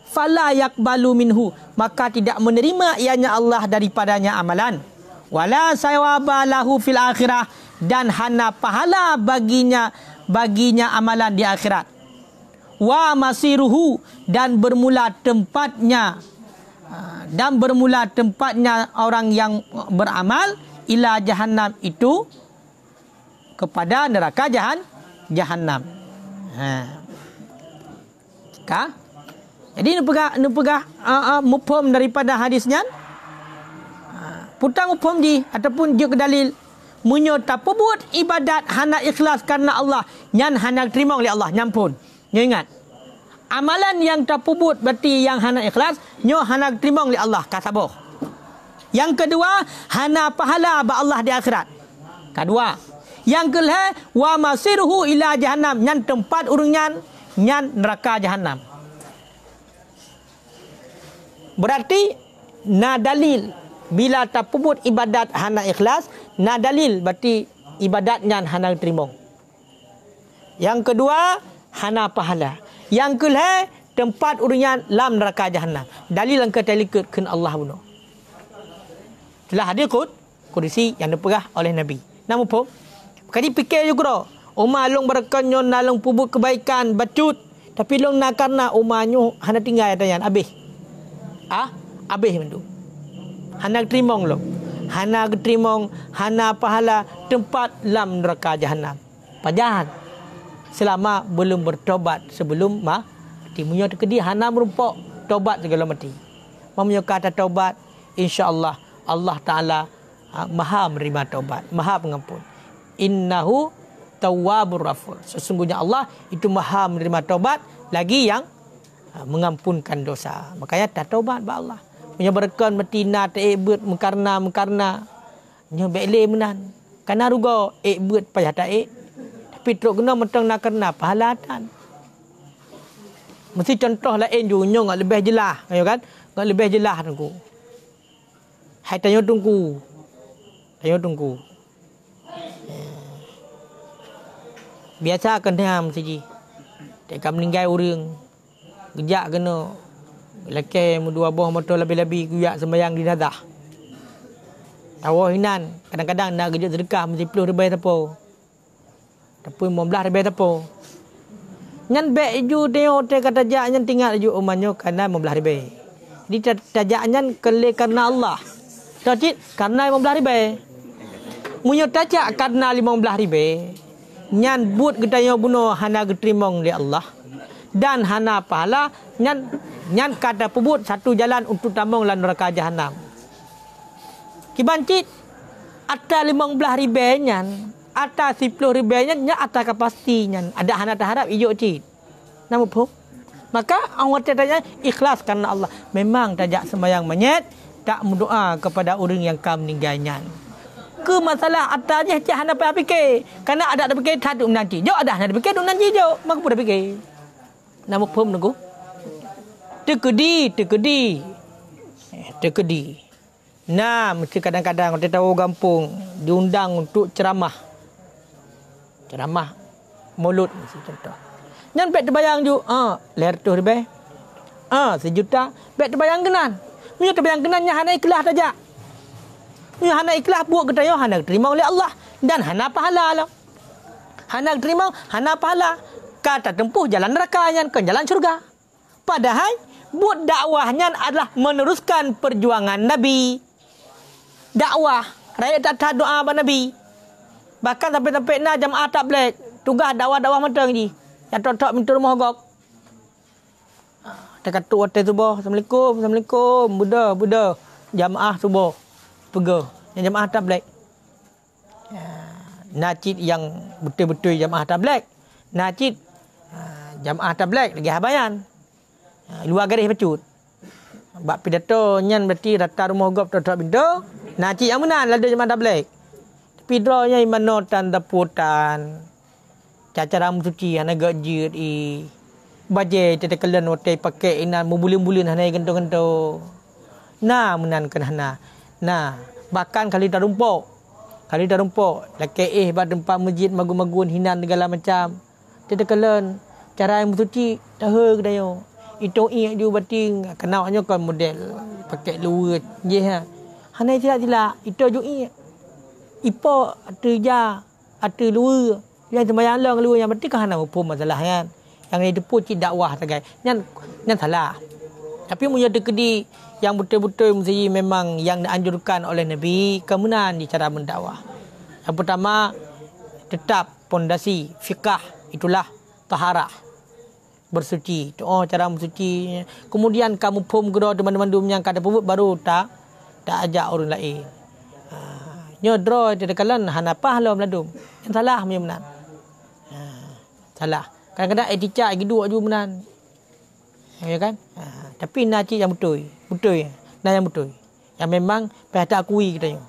fala yaqbalu minhu, maka tidak menerima ianya Allah daripadanya amalan. Wala sawaba lahu fil akhirah, dan hana pahala baginya amalan di akhirat. Wa masiruhu, dan bermula tempatnya orang yang beramal ila jahannam itu kepada neraka jahannam. Jadi ni pegah mufhum daripada hadisnya. Putang mufhum di ataupun dia ke dalil munyo tapubut ibadat hana ikhlas karena Allah nyan hana terima oleh Allah nyampun. Nyo ingat. Amalan yang tapubut berarti yang hana ikhlas nyo hana terima oleh Allah kasaboh. Yang kedua hana pahala ba Allah di akhirat. Kedua. Yang kelima wa masiruhu ila jahannam nyan tempat urungan nyan neraka jahannam. Berarti na dalil bila tapubut ibadat hana ikhlas, na dalil berarti ibadatnya hana terima. Yang kedua, hana pahala. Yang kelima, tempat urungan lam neraka jahannam. Dalil yang ketalikutkan Allah bunuh. Telah hadir kudisi yang diperah oleh Nabi. Namun pun, kali fikir juga, umar long berkenyon nalong pubut kebaikan, bacut. Tapi long nak karena umarnya hana tinggal yang habis. Habis itu. Hana terimong lo. Hana terimong, hana pahala tempat lam neraka jahannam. Pajahan. Selama belum bertobat sebelum mati. Munyo tekedi hana merupok tobat segala mati. Munyo kata tobat, insya-Allah Allah Taala Maha menerima tobat, Maha pengampun. Innahu tawwabur ghafur. Sesungguhnya Allah itu Maha menerima tobat lagi yang mengampunkan dosa. Makanya tak taubat ba Allah. Menyebarkan betina teebut mekarna nya bele menan kana rugo ebut payah tae tapi truk kena metang nak kena pahalatan mesti contoh lain ju nyo ngak lebih jelas ayo kan ngak lebih jelas aku Hai tanya tunggu. Tanya tunggu. Biasa kena mesti. Tak meninggal orang. Gejak kena. Lelaki dua buah motor lebih-lebih kuyak sembahyang di nazah. Tawah hinan. Kadang-kadang nak gejak sedekah mesti 10 ribu tapo. Tapi 15 ribu tapo. Nyan bek ju tengok te kata jak nyan tinggal ju umanyo karena 15 ribu. Di tajak nyan kele karena Allah. Tajit karena 15 ribu. Munyo tajak karena 15 ribu. Nyan but getayo buno hana getrimong li Allah. Dan hana pahala nyan kata pebut satu jalan untuk tambang lan neraka jahanam. Kibancit atas 15 ribu nyan, atas 10 ribu nyan atas kapasiti nyan. Ada hana terharap ijo cit. Nama pun. Maka orang tanya ikhlas karena Allah. Memang tajak sembahyang menyet tak berdoa kepada orang yang kam meninggalnya. Ke masalah atasnya cak hana payah fikir. Karena ada fikir tak duk menanti. Jo ada hana fikir duk menanti jo. Maka pun dah fikir. Nama pun menunggu. Tekedi. Nah, mesti kadang-kadang kita tahu kampung diundang untuk ceramah. Ceramah mulut mesti contoh. Nyan bet terbayang ju, ler tu ribe. 1 juta, bet terbayang kenan. Punya terbayang kenannya hana ikhlas saja. Punya hana ikhlas buat ketayo hana terima oleh Allah dan hana pahala lah. Hana terima, hana pahala. Kata tempuh jalan neraka nyan ke jalan syurga. Padahal buat dakwahnya adalah meneruskan perjuangan Nabi. Dakwah, rakyat tak doa pada Nabi. Bahkan sampai-sampai na jamaah tak black. Tugas dakwah-dakwah matang je. Yang tok-tok minta rumah gok. Dia kata waktu subuh, Assalamualaikum, Buddha. Jamaah subuh. Pergi. Yang jamaah tak black. Najid yang betul-betul jamaah tak black. Najid jamaah tak black lagi habayan. Luar garis pecut. Bak pidato nyan berarti rata rumah gop tok-tok pintu. Najid yang menang lada jamaah tak black. Tapi drawnya imano tanda putan. Caca rambut suci hana gajir baje tete kelan wote pakai inan mubulin-bulin hana gento-gento. Nah menankan hana. Nah bahkan kali dah rumpok laki bad tempat masjid magun-magun hinan segala macam. Tete kelan cara yang suci tahu kedayo. Itu ju bating kenaknya kan model pakai luar je ha. Hana tidak itu ju ipo atu luar. Yang sembahyang lang lu yang berarti kan hana hukum masalah kan. Yang ni depu cik dakwah sagai. Nyan salah. Tapi punya dekedi yang betul-betul mesti memang yang dianjurkan oleh Nabi kemudian di cara mendakwah. Yang pertama tetap pondasi fikah itulah taharah. Bersuci. Cara bersuci. Kemudian kamu pun gerak teman-teman yang kada pebut baru tak ajak orang lain. Nyodro dedekalan hana pahala meladum. Yang salah punya menan. Salah. Kadang-kadang etika gitu aja menan. Ya kan? Tapi naci yang betul. Betul. Nah yang betul. Yang memang pihak akui kita.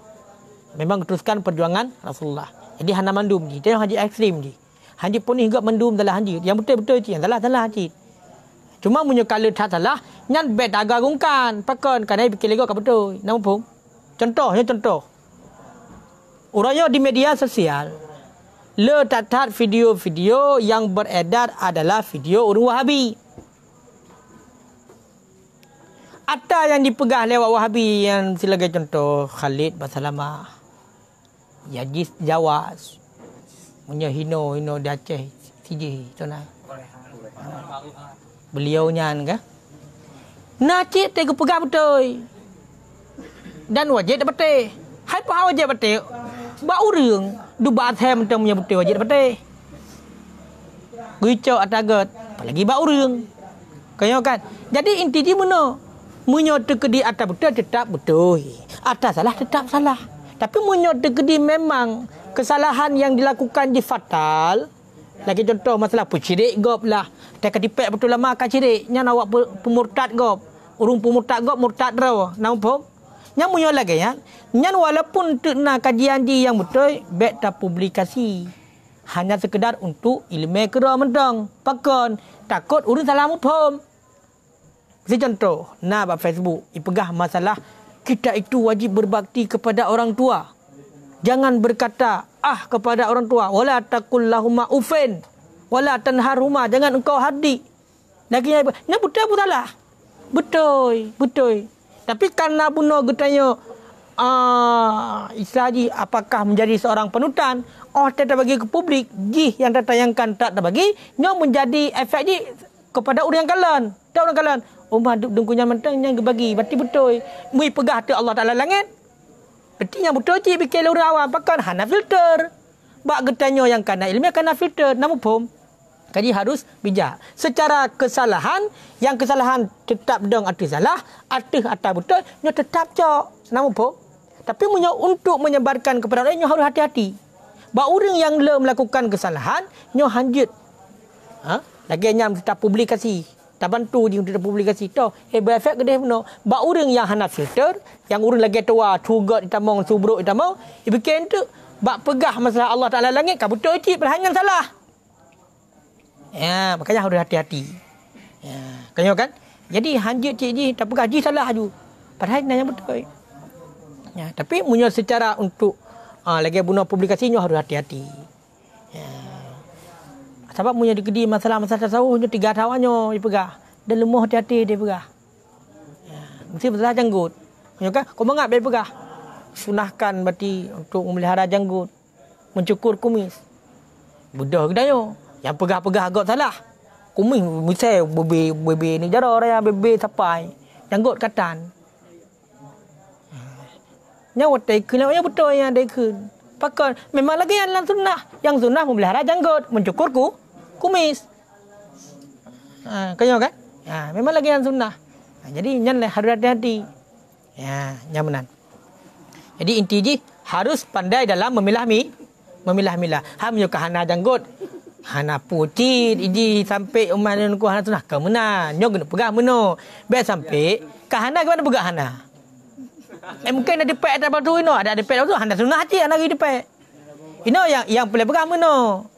Memang teruskan perjuangan Rasulullah. Jadi hana mandum je. Dia haji ekstrim je. Haji pun hingga mandum dalam haji. Yang betul-betul je. Yang salah haji. Cuma punya kalau tak salah, nyan bet agak gungkan. Pakon kan ai fikir lego ka betul. Nama pun. Contoh. Orangnya di media sosial letak video-video yang beredar adalah video orang Wahabi. Ada yang dipegang lewat Wahabi yang sebagai contoh Khalid Basalamah, Yajis Jawas, punya Hino di Aceh, CJ tunai. Beliau nyan kan? Nacik tega pegang betul. Dan wajib dapat. Hai pa wajib dapat. Ba urang du ba them tang punya betul wajib dapat. Guico atagat, apalagi ba urang. Kayo kan. Jadi inti di mana? Munyo tekedi atas betul tetap betul. Atas salah tetap salah. Tapi munyo tekedi memang kesalahan yang dilakukan di fatal. Lagi contoh masalah pucirik gop lah. Tak ketipek betul lama kan cirik. Nya awak pemurtad gop. Urung pemurtad gop murtad raw. Nampak? Yang munyo lagi ya. Nyan walaupun terna kajian di yang betul bet tak publikasi. Hanya sekedar untuk ilmu kera mentang. Pakon takut urus salah mufhum. Si contoh, nah bab Facebook ipegah masalah kita itu wajib berbakti kepada orang tua. Jangan berkata kepada orang tua. Wala taqul lahuma uffin wala tanharhuma. Jangan engkau hardik. Lagi ni betul apa salah? Betul. Tapi karena bunuh getanya Israji apakah menjadi seorang penutan? Tak bagi ke publik. Jih yang tertayangkan tak bagi. Nya menjadi efek ji kepada orang kalian. Tak orang kalian. Umah dengkunya mentang yang bagi. Berarti betul. Mui pegah tu Allah Ta'ala langit. Berarti yang betul cik bikin orang awam. Pakai hana filter. Bak getanya yang kena ilmiah kena filter. Nama pun. Jadi harus bijak. Secara kesalahan. Yang kesalahan tetap dong arti salah. Arti atas betul. Nya tetap cok. Nama pun. Tapi untuk menyebarkan kepada orang. Nya harus hati-hati. Bak orang yang melakukan kesalahan. Nya hanjut. Lagi nyam tetap publikasi. Tak bantu dia untuk publikasi tu. Berefek ke dia benar. Bak orang yang hana filter, yang orang lagi tua, cugat ditamong, subruk ditamong, bikin tu, bak pegah masalah Allah Ta'ala langit, kan betul cik, perhatian salah. Ya, makanya harus hati-hati. Ya, kan? Jadi hanjit cik ji, tak pegah ji salah ju. Padahal yang betul. Ya, tapi punya secara untuk lagi bunuh publikasinya harus hati-hati. Ya. Sebab punya dikedi masalah-masalah tasawuf 3 tahuannya dia pegah. Dan lemah hati-hati dia pegah. Ya, mesti masalah janggut. Ya kan? Kau mengap dia pegah. Sunahkan berarti untuk memelihara janggut. Mencukur kumis. Budah kedanya. Yang pegah-pegah agak salah. Kumis misal bebe ni jara raya bebe sapai. Janggut katan. Nyawa taikun yang betul yang taikun. Pakai memang lagi yang sunnah. Yang sunnah memelihara janggut, mencukur kumis. Kau kan? Memang lagi yang sunnah. Jadi jangan harus hati-hati. Nyaman. Jadi inti ji harus pandai dalam memilah-milah. Ham yo kahana janggut. Hana putih ini sampai umat ku hana sunnah kemana? Nyo kena pegang meno. Biar sampai kahana ke mana pegang hana. Mungkin ada depek atas batu ini. Ada depek tu hana sunnah je anak lagi depek. Ini yang boleh pegang meno.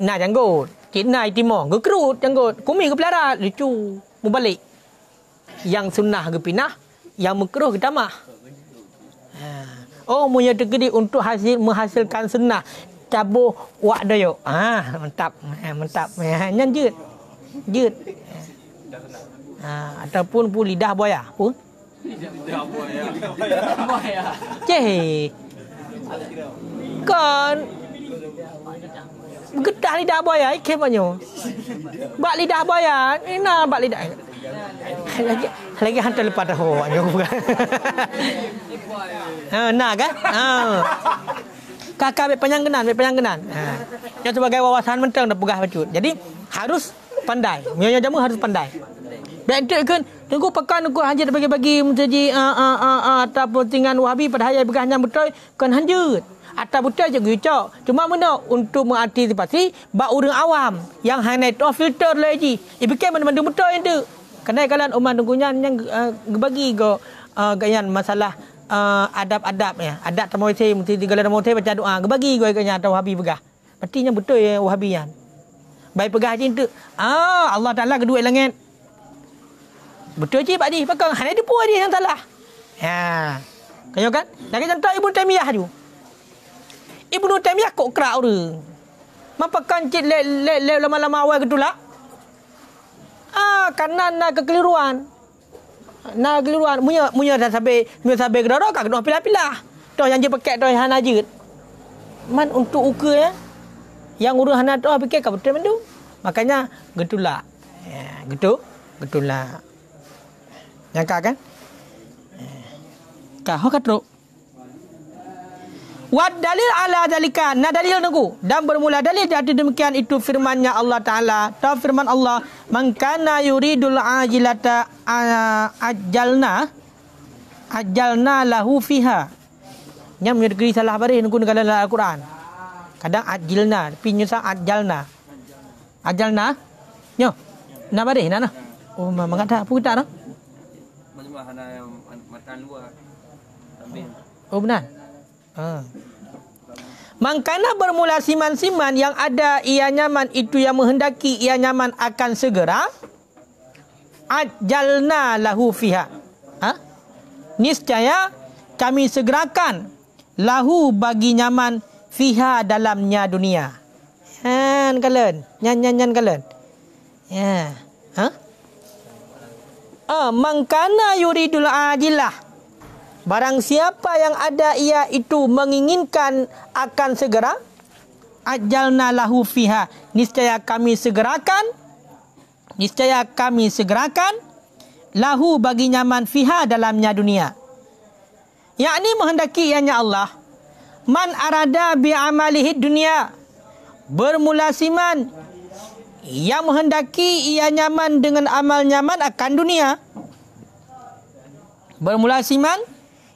Nah janggut. Cik na itimong. Gekerut janggut. Kumis ke pelarat. Lucu. Mubalik. Yang sunnah ke pinah. Yang makruh ke tamah. Munya tergedi untuk menghasilkan sunnah. Cabuh wak doyok. Mantap. Nyan jut. Ataupun pun lidah buaya pun. Lidah buaya. Cih. Kan getah lidah buaya ikan banyak. Bak lidah buaya, ina bak lidah. Lagi hantar lepas dah ho anyo bukan. Nah kan? Kakak penyangenan. Yang sebagai wawasan mentang dah pegah bacut. Jadi harus pandai. Nyonya jamu harus pandai. Baik tu kan tunggu pekan aku hanjut bagi-bagi menjadi ataupun tingan Wahabi pada hari begahnya betul kan hanjut. Atau betul je gucak. Cuma mana untuk mengantisipasi bak orang awam yang hanya tu filter lagi. Bikin mana-mana betul yang tu. Kerana kalian umat tunggunya yang bagi go gayan masalah adab-adab ya. Adab tamu saya mesti digala tamu saya baca doa. Bagi go gayan atau Wahabi begah. Berarti betul ya Wahabian. Baik pegah je tu. Allah Taala kedua langit. Betul je Pak Di. Pakai hanya dia pun dia yang salah. Kau kan? Lagi contoh Ibnu Taimiyah tu. Ibnu Taimiyah kok kerak orang. Mapakan cik le lama-lama awal ketulak. Karena nak kekeliruan. Munya dah sampai kedara kak kena pilah-pilah. Toh yang je pakai toh hana je. Man untuk ukur ya. Yang urus hana toh fikir kau betul mendu. Makanya getulak. Getulak. Yang kak kan? Kau kata Wad dalil ala dalika. Nah dalil nunggu. Dan bermula dalil jadi demikian itu firmannya Allah Ta'ala. Tahu firman Allah. Man kana yuridul ajilata ajalna lahu fiha. Yang menyedekri salah baris nunggu dalam Al-Quran. Kadang ajilna. Tapi nyusah ajalna. Ajalna. Nyo. Nak baris nak. Memang tak. Apa kita nak? Macam mana yang makan luar. Benar. Mangkana bermula siman-siman yang ada ia nyaman itu yang menghendaki ia nyaman akan segera ajalna lahu fiha. niscaya kami segerakan lahu bagi nyaman fiha dalamnya dunia. Han kalen, nyan kalen. Ya. Mangkana yuridul ajilah. Barang siapa yang ada ia itu menginginkan akan segera, ajalna lahu fiha, niscaya kami segerakan lahu bagi nyaman fiha dalamnya dunia. Yakni menghendaki ianya Allah, man arada bi amalihi dunia, bermula siman yang menghendaki ia nyaman dengan amal nyaman akan dunia. Bermula siman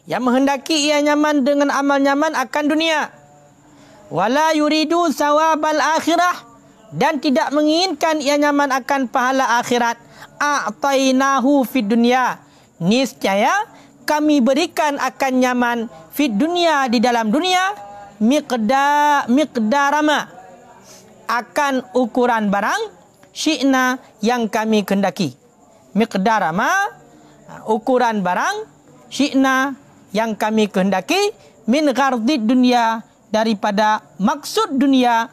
yang menghendaki ia nyaman dengan amal nyaman akan dunia. Wala yuridu sawabal akhirah, dan tidak menginginkan ia nyaman akan pahala akhirat. A'tainahu fid dunya, niscaya kami berikan akan nyaman fid dunya di dalam dunia, miqdarama, akan ukuran barang, syi'na yang kami kehendaki. Miqdarama, ukuran barang, syi'na yang kami kehendaki, min ghardid dunia, daripada maksud dunia,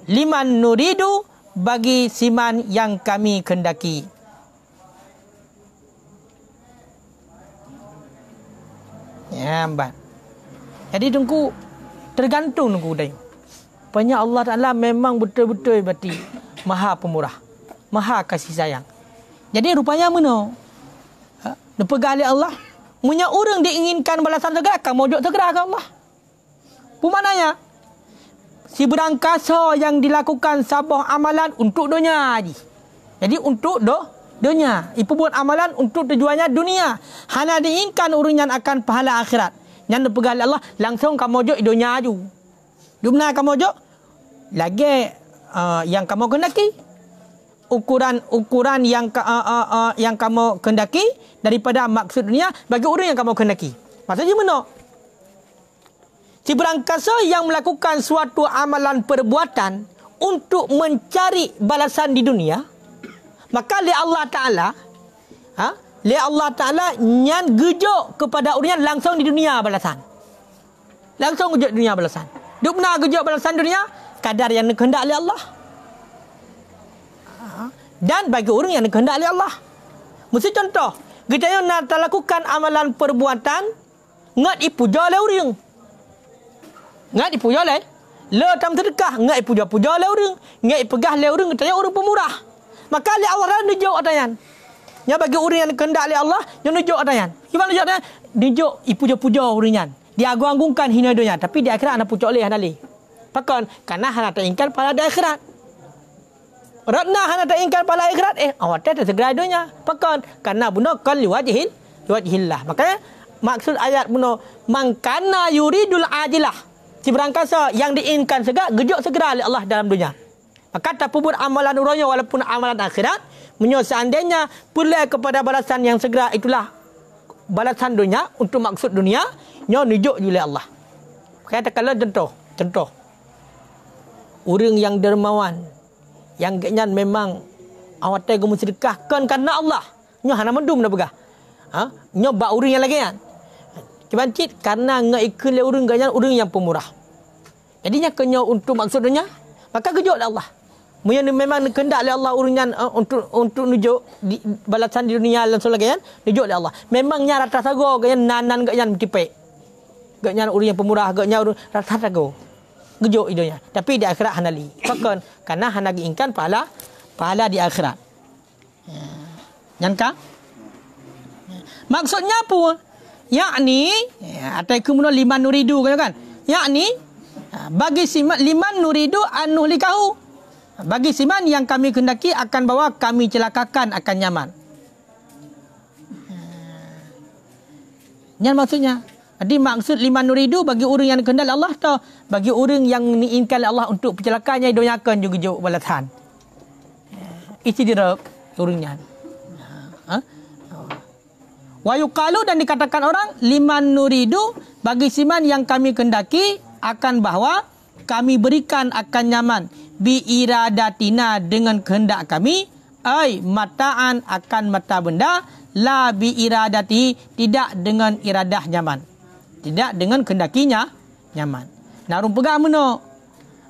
liman nuridu, bagi siman yang kami kehendaki. Ya, Mbak. Jadi tunggu, tergantung tunggu dah. Banyak Allah Ta'ala memang betul-betul berarti maha pemurah, maha kasih sayang. Jadi rupanya mana? Dipegang oleh Allah. Punya orang diinginkan balasan segera, akan mojok segera ke Allah. Pemaknanya, si berangkasa yang dilakukan sabah amalan untuk dunia haji. Jadi untuk dunia. Ibu buat amalan untuk tujuannya dunia. Hanya diinginkan orang yang akan pahala akhirat. Yang dipegang oleh Allah, langsung kamu mojok dunia aju. Dimana kamu mojok? Lagi yang kamu kehendaki. Ukuran yang kamu kehendaki daripada maksud dunia bagi orang yang kamu kehendaki. Maksudnya mana? Si berangkasa yang melakukan suatu amalan perbuatan untuk mencari balasan di dunia, maka li Allah Ta'ala nyan gejok kepada orang langsung di dunia balasan. Langsung gejok dunia balasan. Duk benar gejok balasan dunia kadar yang dikehendak oleh Allah. Dan bagi orang yang dikehendak oleh Allah. Mesti contoh, kita nak lakukan amalan perbuatan ngat ipuja oleh orang. Ngat ipuja oleh le tam sedekah, ngat ipuja-puja oleh orang, ngat ipegah oleh orang, kita orang pemurah. Maka oleh Allah dah nunjuk atayan. Yang bagi orang yang dikehendak oleh Allah, yang nunjuk atayan. Gimana nunjuk atayan? Nunjuk ipuja-puja orang. Dia agung-agungkan hina dunia, tapi di akhirat anak pucuk oleh hanali. Pakon karena hana teringkan pada di akhirat. Ratna hana teringkan pada akhirat, awak tak segera dunia. Pakon karena benda kal liwajhillah. Makanya maksud ayat benda mangkana yuridul ajilah. Si berangkasa yang diinginkan segera, gejok segera oleh Allah dalam dunia. Maka tak pun amalan uranya walaupun amalan akhirat, seandainya pulai kepada balasan yang segera, itulah balasan dunia untuk maksud dunia, nyo nujuk oleh Allah. Kata kalau contoh orang yang dermawan, yang genyan memang awak tega sedekahkan karena Allah, nyo hana mendum dah begah. Nyo ba orang yang lagi kan. Kebancit karena ngaikun le orang genyan, orang yang pemurah. Jadinya kenyo untuk maksud dunia, maka gejok oleh Allah. Mungkin memang kehendak oleh Allah urunyan untuk nujuk balasan di dunia dan sebagainya, nujuk oleh Allah. Memangnya rata sago ganyan nanan ganyan tipek. Ganyan urang yang pemurah, ganyan urang rata sago. Gejok idonya. Tapi di akhirat hanali. Pakon karena hana diinginkan pahala di akhirat. Nyangka? Maksudnya pun yakni atai kemudian liman nuridu kan? Yakni bagi siman liman nuridu anuhlikahu. Bagi siman yang kami kehendaki akan bawa kami celakakan akan nyaman. Yang maksudnya. Jadi maksud liman nuridu bagi orang yang kehendaki Allah atau bagi orang yang diinginkan Allah untuk pencelakannya donyakan juga jauh balasan. Itu dia orangnya. Wa yuqalu dan dikatakan orang liman nuridu bagi siman yang kami kehendaki akan bahawa kami berikan akan nyaman bi iradatina dengan kehendak kami, ai mataan akan mata benda La bi iradati, tidak dengan iradah nyaman. Tidak dengan kendakinya nyaman. Narung pegang mana?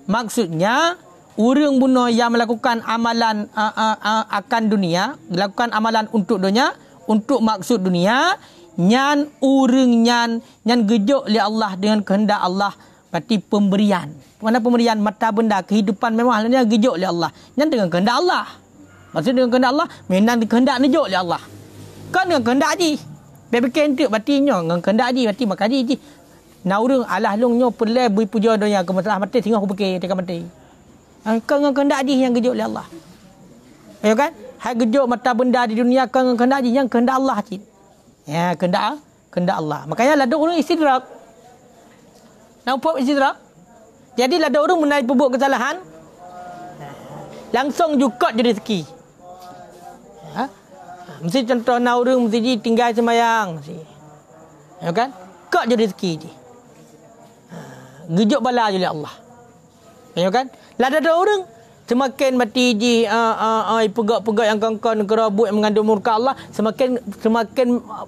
Maksudnya orang bunuh yang melakukan amalan akan dunia, melakukan amalan untuk dunia, untuk maksud dunia, nyan urang nyan gejok li Allah dengan kehendak Allah, berarti pemberian. Mana pemberian mata benda kehidupan memang halnya gejok li Allah. Nyan dengan kehendak Allah. Maksud dengan kehendak Allah, memang kehendak nejok li Allah. Kan dengan kehendak ji. Bebeken tu berarti nyo dengan kehendak ji, berarti makadi ji. Na urang alah long nyo pelai bui puja dunia ke masalah mati tengok aku fikir tekan mati. Kan dengan kehendak ji yang gejok li Allah. Ya kan? Hai gejok mata benda di dunia kan dengan kehendak ji, yang kehendak Allah ji. Ya, kehendak Allah. Makanya ada orang istidrak. Nampak istidrak? Jadi ada orang menaik berbuat kesalahan, langsung juga jadi rezeki. Ya? Mesti contoh na orang mesti tinggal semayang mesti. Ya kan? Kak jadi rezeki je. Gejok bala je Allah. Ya kan? Ada orang semakin mati di pegak-pegak yang kongkon kerabut yang mengandung murka Allah, semakin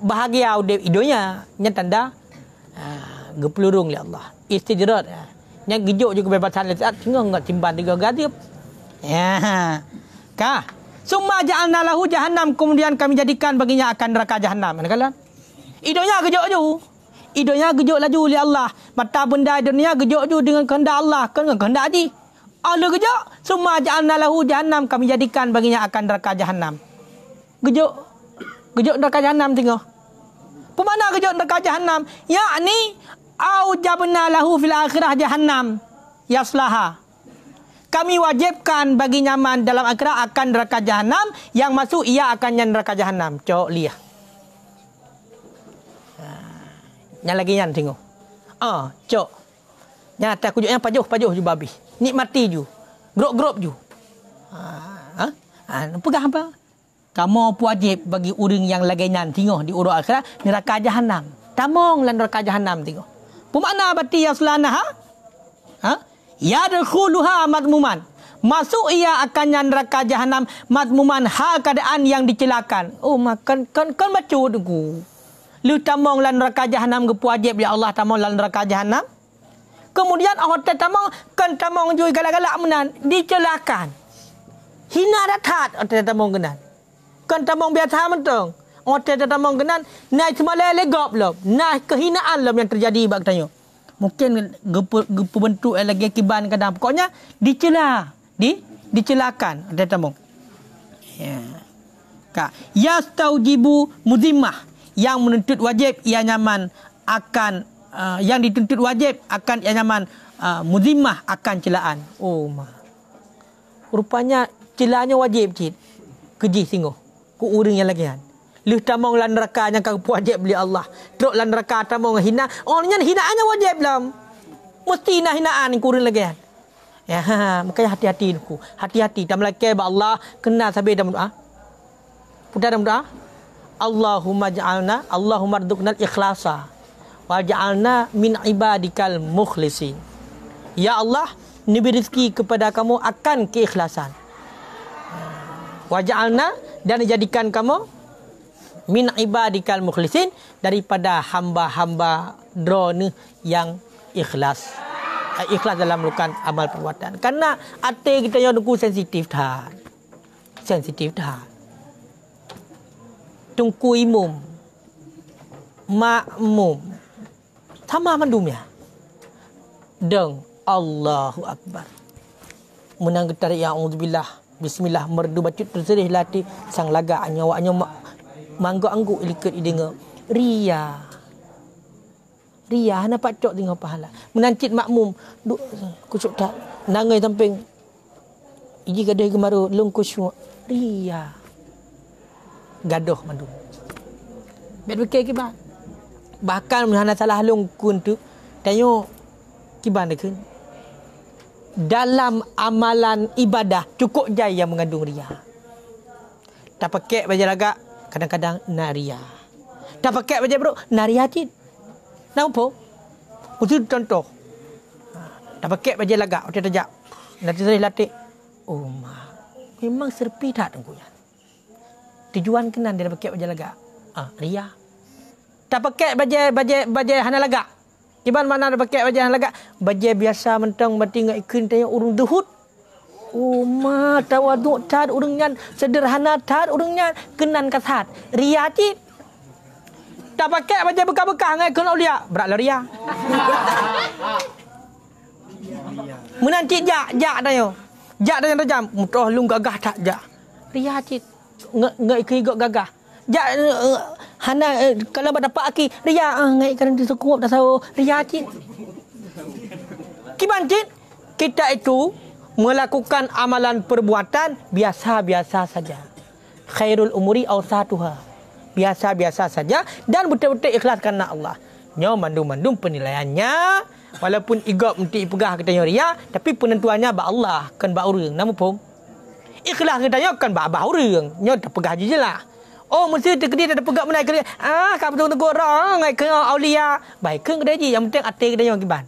bahagia hidupnya. Nya tanda gepelurung li Allah. Istijrat. Nya gejok juga kebebasan saat tengah enggak timban tiga gadip. Ya. Kah? Summa ja'alna lahu jahannam, kemudian kami jadikan baginya akan neraka jahannam. Kala hidupnya gejok ju. Hidupnya gejok laju li Allah. Mata benda dunia gejok ju dengan kehendak Allah, kan dengan kehendak ji. Allah gejok, summa ja'alna lahu jahannam, kami jadikan baginya akan neraka jahannam. Gejok neraka jahannam tengok. Apa makna gejok neraka jahannam? Yakni aujabna lahu fil akhirah jahannam yaslaha. Kami wajibkan bagi nyaman dalam akhirat akan neraka jahannam, yang masuk ia akan neraka jahannam. Cok liah. Yang lagi yang tengok. Cok. Yang atas kujuknya pajuh ju babi. Nikmati ju. Grop ju. Pegang apa? Kamu wajib bagi orang yang lagi nyan tengok di urut akhirat neraka jahannam. Tamong lan neraka jahannam tengok. Pemakna berarti yaslana yadkhuluha madmuman. Masuk ia akan neraka jahannam madmuman, hal keadaan yang dicelakan. Oh, makan kan baca tu. Lu tamong lan neraka jahannam ke wajib ya Allah tamong lan neraka jahannam. Kemudian hotel tamong kan tamong jui galak-galak menan dicelakan. Hina datat hotel tamong kenan. Kan tamong biasa mentong. Hotel tamong kenan naik semalam legop lom. Nah kehinaan lom yang terjadi bak tanya. Mungkin gepu bentuk lagi kiban kadang. Pokoknya dicelakan hotel tamong. Ya. Ka yastaujibu muzimmah, yang menuntut wajib ia nyaman akan yang dituntut wajib akan ia nyaman muzimmah akan celaan. Oh rupanya celaannya wajib cik. Keji singguh ku urang yang lagi kan. Lu tamong lan neraka yang kau wajib beli Allah. Teruk lan neraka tamong hina. Orangnya hinaannya wajib lam. Mesti nak hinaan ku urang lagi kan. Ya, makanya hati-hati ku. Hati-hati dalam laki ba Allah kena sabar dalam doa. Putar dalam doa. Allahumma rzuqnal ikhlasa waj'alna min ibadikal mukhlisin. Ya Allah, beri rezeki kepada kamu akan keikhlasan. Waj'alna, dan jadikan kamu min ibadikal mukhlisin, daripada hamba-hamba drone yang ikhlas. Ikhlas dalam melakukan amal perbuatan. Karena hati kita yang sensitif dah. Sensitif dah. Tungku imum makmum sama mandumnya deng Allahu Akbar menang getar ya auzubillah bismillah merdu bacut terserih lati sang laga anyawa manggo anggu ilikut idenga ria hana pacok tengok pahala menancit makmum duk kusuk tak nangai samping iji gadah gemaru lung kusyuk ria gaduh mandu. Bet fikir kiban. Bahkan menghana salah long kun tu tanya kiban dekeun. Dalam amalan ibadah cukup jaya yang mengandung ria. Tak pakai baju lagak kadang-kadang nak ria. Tak pakai baju bro nak ria cit. Nampak? Untuk contoh. Tak pakai baju lagak hotel tajak. Nanti saya latih. Oh memang serpi tak tengkunya. Tujuan kenan dia pakai baju lagak. Ria. Tak pakai baju hana lagak. Iban mana ada pakai baju hana lagak? Baju biasa mentang mati ngak ikun tanya urung duhut. Ma tawaduk tad urung nyan sederhana tad urung nyan kenan kasat. Ria cik. Tak pakai baju bekah-bekah ngak ikun aulia. Beratlah ria. Menanti jak tanya. Jak tanya tajam. Mutoh lung gagah tak jak. Ria cik. Ngak ikun igok gagah. Jak hana kalau dapat aki ria ngai kan disukup dah sawo ria cik. Kiban cik kita itu melakukan amalan perbuatan biasa-biasa saja. Khairul umuri awsatuha. Biasa-biasa saja dan betul-betul ikhlas kerana Allah. Nyo mandum-mandum penilaiannya walaupun igop mesti pegah kita ria tapi penentuannya ba Allah kan ba urang nama pom. Ikhlas kita kan ba urang nyo tak pegah jelah. Oh, mesti terkedi ada pegak menaik kerja. Kau betul-betul orang ngai ke aulia. Baik ke kedai je yang penting hati kedai yang kiban.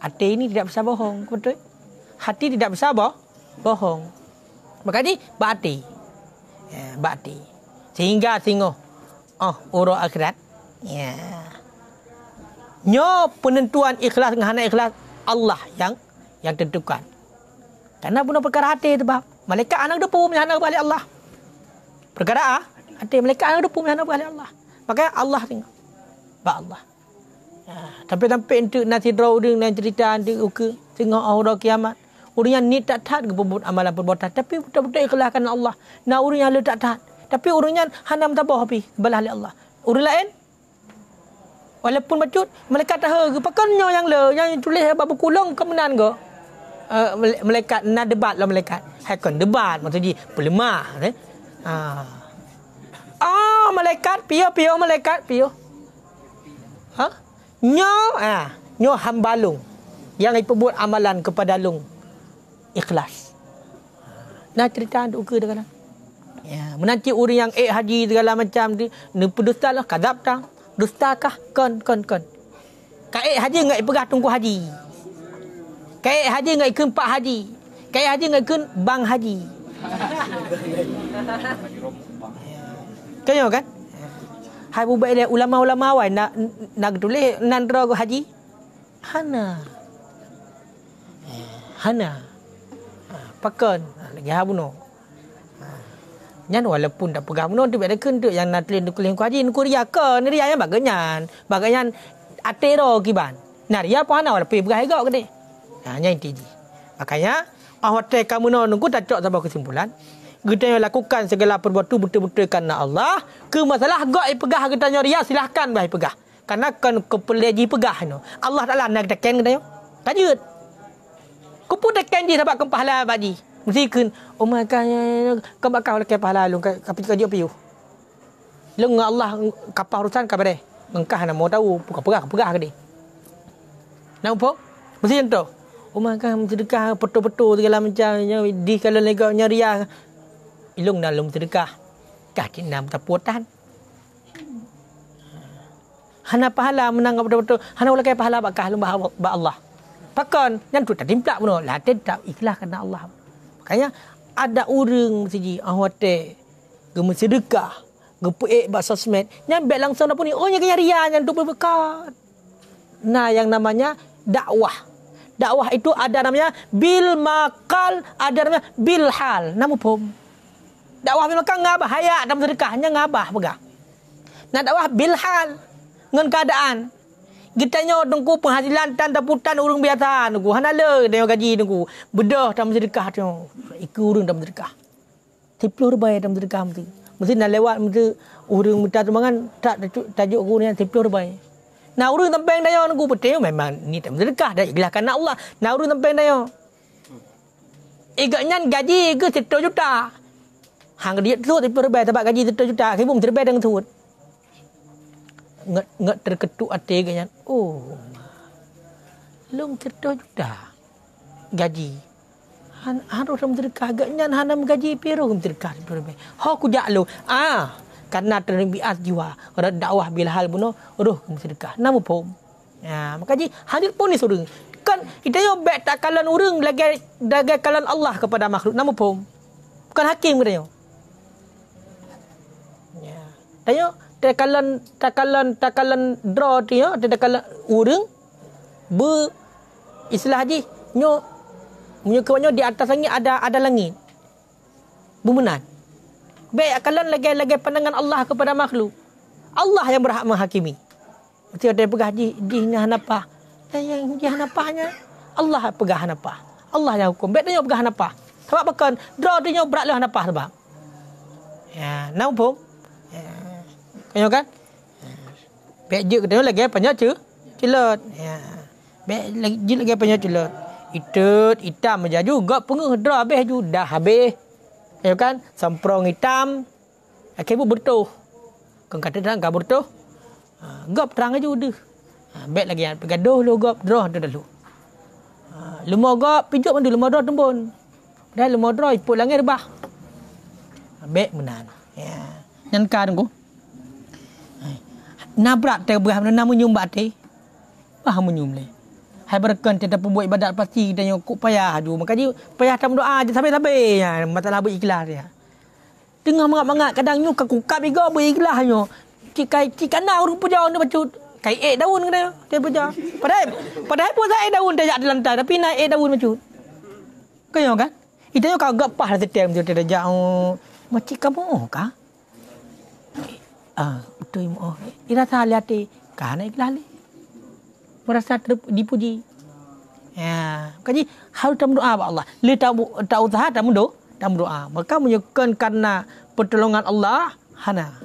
Hati ini tidak bisa bohong, betul? Hati tidak bisa bohong. Makanya berhati. Ya, berhati. Sehingga urut akhirat. Ya. Nyo penentuan ikhlas dengan hana ikhlas Allah yang tentukan. Karena punya perkara hati tu bab. Malaikat anak depu menyana balik Allah. Perkara hati malaikat anak depu menyana balik Allah. Makanya Allah tengok. Ba Allah. Sampai untuk nasi draw dengan cerita untuk uke tengok orang kiamat. Orang yang ni tak taat ke amalan perbuatan tapi betul-betul ikhlaskan Allah. Nah orang yang tak taat tapi orang yang hana mentabah api belah Allah. Orang lain walaupun bacut malaikat tahu ke pakannya yang tulis bab kulong kemenan ke. Malaikat nak debat lah malaikat. Hakon debat maksudnya pelemah malaikat pio malaikat pio. Nyo hambalung yang iperbuat amalan kepada lung ikhlas. Nah cerita untuk ke dah. Ya, menanti orang yang haji segala macam ni pendusta lah kadap tang. Dustakah kon. Kai haji ngai pegah tunggu haji. Kai haji ngai ikun pak haji. Kai haji ngai ikun bang haji. Kayo kan? Hai bubai dia ulama-ulama wai nak tulis nandra go haji. Hana. Pakon lagi habuno. Nyan walaupun tak pegang buno tu ada kentuk yang nak tulis ku haji ku ria ke ni ria yang baganyan atero kiban. Nah ria apa hana walaupun pegang gak gede. Nyai tiji. Makanya hotel kamu nunggu tak cok sampai kesimpulan. Kita lakukan segala perbuatan betul-betul kerana Allah. Ke masalah gak pegah kita ria silahkan bah pegah. Karena kan kepeleji pegah no. Allah Taala nak tekan kita yo. Tajud. Ku pun tekan je sebab kempahala badi. Mesti kun kau bakal lekai pahala lu kapi kaji piu. Lu Allah kapal urusan kabare. Engkah nak mau tahu pegah ke dia. Nampak? Mesti tu. Kan sedekah betul-betul segala macam di kalau legaknya ria. Ilung dalam sedekah. Kaki nam taputan. Hana pahala menang betul-betul. Hana lekai pahala bakah lu ba Allah. Pakon yang tu tak timplak pun lah tak ikhlas kerana Allah. Makanya ada orang mesti hotel gemu sedekah, gepuek bak sosmed, nyambe langsung dah pun ni, nya kaya ria yang tu berkat. Nah, yang namanya dakwah. Dakwah itu ada namanya bil maqal, ada namanya bil hal. Nama pom. Dakwah bil maqal ngabah hayat dalam sedekahnya ngabah pegah. Nah, dakwah bil hal dengan keadaan. Kita nyo tengku penghasilan tan daputan urang biasa nunggu hanala dia gaji nunggu bedah dalam sedekah tu iku urang dalam sedekah 10 rupiah dalam sedekah mesti nak lewat mesti urang minta sumbangan tak tajuk aku ni 10 rupiah nah urang tempeng dia nunggu betul memang ni dalam sedekah dah ikhlaskan Allah nah urang tempeng dia igaknya gaji ke 1 juta hang dia tu 10 rupiah sebab gaji 1 juta kibum terbaik dengan tu ngat terketuk hati ganyan. Oh. Long 1 juta gaji. Harus sedekah agaknya hanam gaji piro sedekah. Ha ku jak lu. Karena terbias jiwa. Kalau dakwah bila hal buno roh sedekah. Nama pom. Ya, makanya hadir pun ni surung. Kan kita yo bet tak kalan urang lagi dagai kalan Allah kepada makhluk. Nama pom. Bukan hakim kita yo. Ya. Tanya takalan draw tu ya, takalan urang istilah haji nyo menyukaannya di atas langit ada langit. Bumenan. Baik akalan lagi pandangan Allah kepada makhluk. Allah yang berhak menghakimi. Mesti ada pegah di hanapah. Yang di hanapahnya Allah pegah hanapah. Allah yang hukum. Baik dia pegah hanapah. Sebab bahkan draw dia berat lah hanapah sebab. Ya, nampak? Ya. Kau kan? Baik je kita lagi apa celot. Ya. Baik lagi apa celot. Hitam aja juga pengah draw habis ju dah habis. Ya kan? Semprong hitam. Akhirnya bertuh. Kau kata terang kau bertuh. Gop terang aja udah. Baik lagi pegaduh lu gop draw dah dulu. Lemah gop pijuk mandu lemah draw tembun. Dah lemah draw iput langit rebah. Baik menan. Ya. Nan kan ku. Nabrak terberah nama nyumbat teh. Bah menyum le. Hai berken kita buat ibadat pasti kita nyokuk payah aju. Makanya payah tam doa je sampai-sampai ya masalah berikhlas ya. Tengah mangat-mangat kadang nyu kukap juga berikhlas nyu. Cikana urang puja ni bacut. Kai daun kena dia puja. Padahal pun saya daun dia di lantai tapi naik daun bacut. Kau kan? Itu nyu kagak pas setiap dia dia macam kamu kah? Betul mo. Ira salati kana ikhlas le. Merasa dipuji. Ya, kaji harus dalam doa kepada Allah. Le tak usaha dalam doa. Maka menyukan karena pertolongan Allah hana.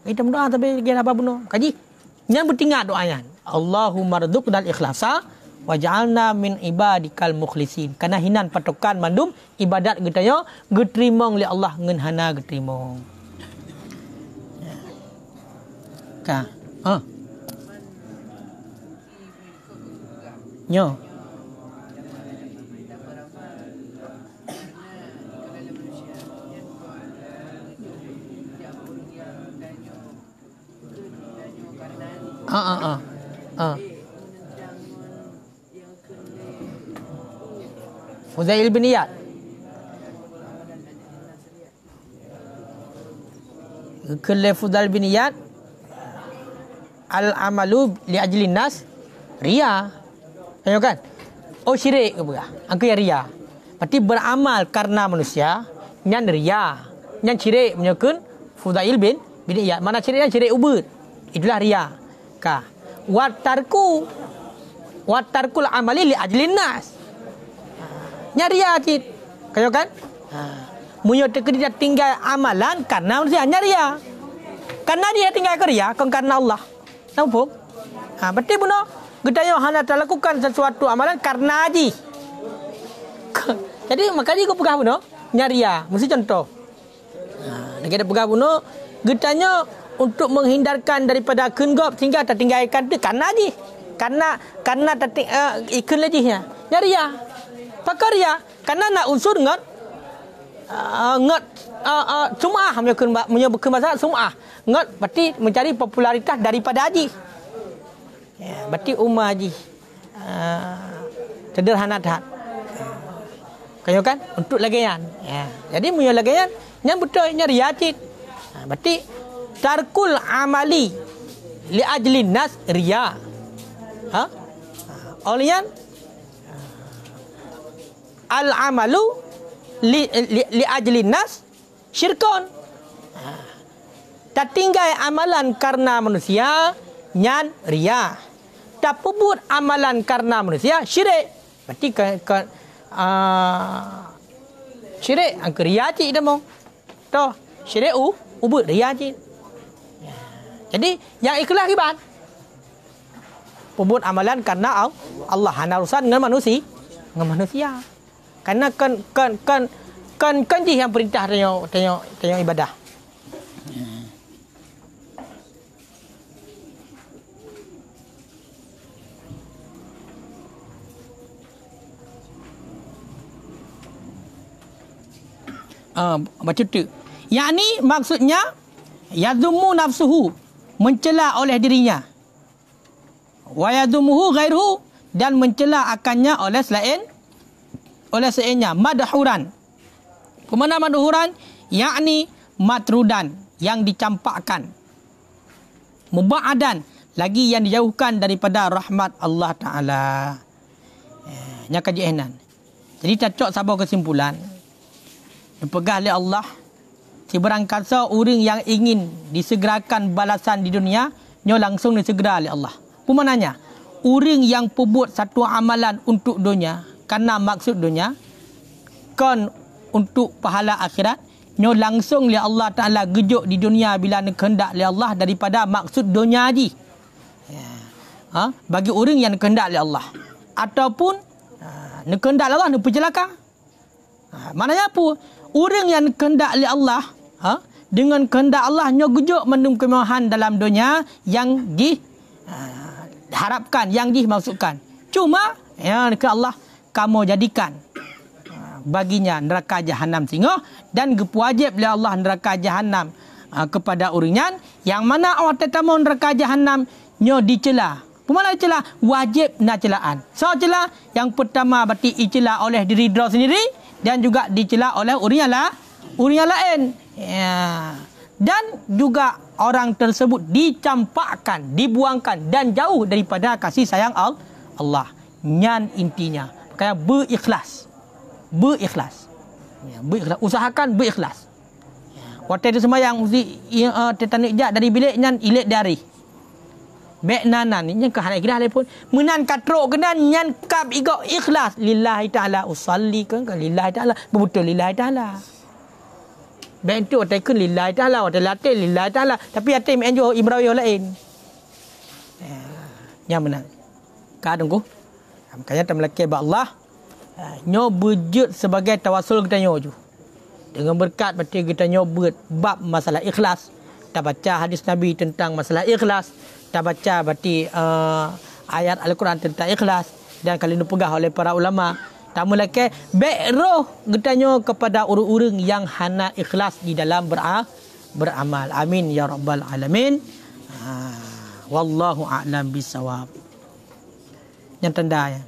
Kita doa tapi lagi apa bunuh. Kaji yang bertingkat doanya. Allahumma rzuqnal ikhlasa waj'alna min ibadikal mukhlisin. Karena hinan patokan mandum ibadat kita yo geterima oleh Allah ngan hana geterima. Ka. Nyo. Fuzail bin Iyad. Kele Fuzail bin Iyad al-amalu li ajlin nas riya. Tengok kan? Oh syirik ke berah? Angka yang ria. Berarti beramal karena manusia. Yang ria. Yang syirik menyokun Fudail bin Iyad. Mana syirik? Yang syirik ubud. Itulah ria. Kah? Watarkul amali li ajlin nas. Yang ria cik. Tengok kan? Menyokun dia tinggal amalan karena manusia. Yang ria. Karena dia tinggal kerja. Karena Allah. Nampak? Berarti bunuh. Gedaya hana lakukan sesuatu amalan karena haji. Jadi makanya kau pegah bunuh nyaria, mesti contoh. Kita pegah bunuh gedanya untuk menghindarkan daripada akun gop sehingga tertinggalkan tu karena haji. Karena ikun lejihnya nyaria. Pakarya karena nak unsur ngot sum'ah menyebutkan masalah sum'ah. Ngot berarti mencari popularitas daripada haji. Ya, berarti ummah haji sederhana dah. Kau kan untuk lagayan. Ya. Jadi punya lagayan yang betul nya riyatid. Berarti tarkul amali li ajlin nas riya. Olian al amalu li ajlin nas syirkon. Tertinggal amalan karena manusia nyan riya. Tak pebut amalan karena manusia syirik. Berarti syirik angka riya cik dah mo. Toh syirik ubud riya cik. Jadi yang ikhlas ribat. Pebut amalan karena Allah hana urusan dengan manusia. Karena kan yang perintah tanya ibadah. Baca tu. Yakni maksudnya yadhummu nafsuhu, mencela oleh dirinya. Wa yadhumuhu ghairuhu, dan mencela akannya oleh selainnya. Madhuran. Kemana madhuran? Yakni matrudan, yang dicampakkan. Muba'adan, lagi yang dijauhkan daripada rahmat Allah Ta'ala. Yang kajianan. Jadi cocok sabar kesimpulan. Dipegah oleh Allah. Si berangkasa orang yang ingin disegerakan balasan di dunia, nyo langsung disegera oleh Allah. Pemananya, orang yang perbuat satu amalan untuk dunia, karena maksud dunia, kan untuk pahala akhirat, nyo langsung oleh Allah Ta'ala gejuk di dunia bila nak kehendak oleh Allah daripada maksud dunia haji. Bagi orang yang kehendak oleh Allah. Ataupun nak kehendak oleh Allah, nak percelaka. Maknanya apa? Orang yang kehendak oleh Allah, dengan kehendak Allah, nyo gejuk mendung kemewahan dalam dunia yang diharapkan, yang dimaksudkan. Cuma, ke Allah, kamu jadikan baginya neraka jahanam singoh, dan wajib oleh Allah neraka jahanam kepada orang yang mana awak tetamu neraka jahanam nyo dicela. Pemana dicela? Wajib nak celaan. So cela yang pertama berarti dicela oleh diri dia sendiri dan juga dicela oleh orang yang lain. Ya. Dan juga orang tersebut dicampakkan, dibuangkan dan jauh daripada kasih sayang Allah. Nyan intinya. Kayak berikhlas. Berikhlas. Ya, berikhlas. Usahakan berikhlas. Ya. Waktu itu semayang mesti tetanik jak dari bilik nyan ilik dari. Bek nanan ni nyan kehalai kira halai pun menan katrok kenan nyan kap igok ikhlas lillahi taala usalli kan lillahi taala betul lillahi taala. Bek tu taken lillahi taala wa latih lillahi taala tapi atim enjo ibrahim lain. Yang menang. Ka tunggu. Makanya tamlaki ba Allah nyo berjud sebagai tawasul kita nyo ju. Dengan berkat berarti kita nyo buat bab masalah ikhlas. Kita baca hadis Nabi tentang masalah ikhlas. Kita baca berarti ayat Al-Quran tentang ikhlas. Dan kali ini pegah oleh para ulama. Tamu lagi roh kita nyo kepada orang-orang yang hana ikhlas di dalam beramal. Amin ya rabbal alamin. Wallahu a'lam bisawab. Yang tanda ya.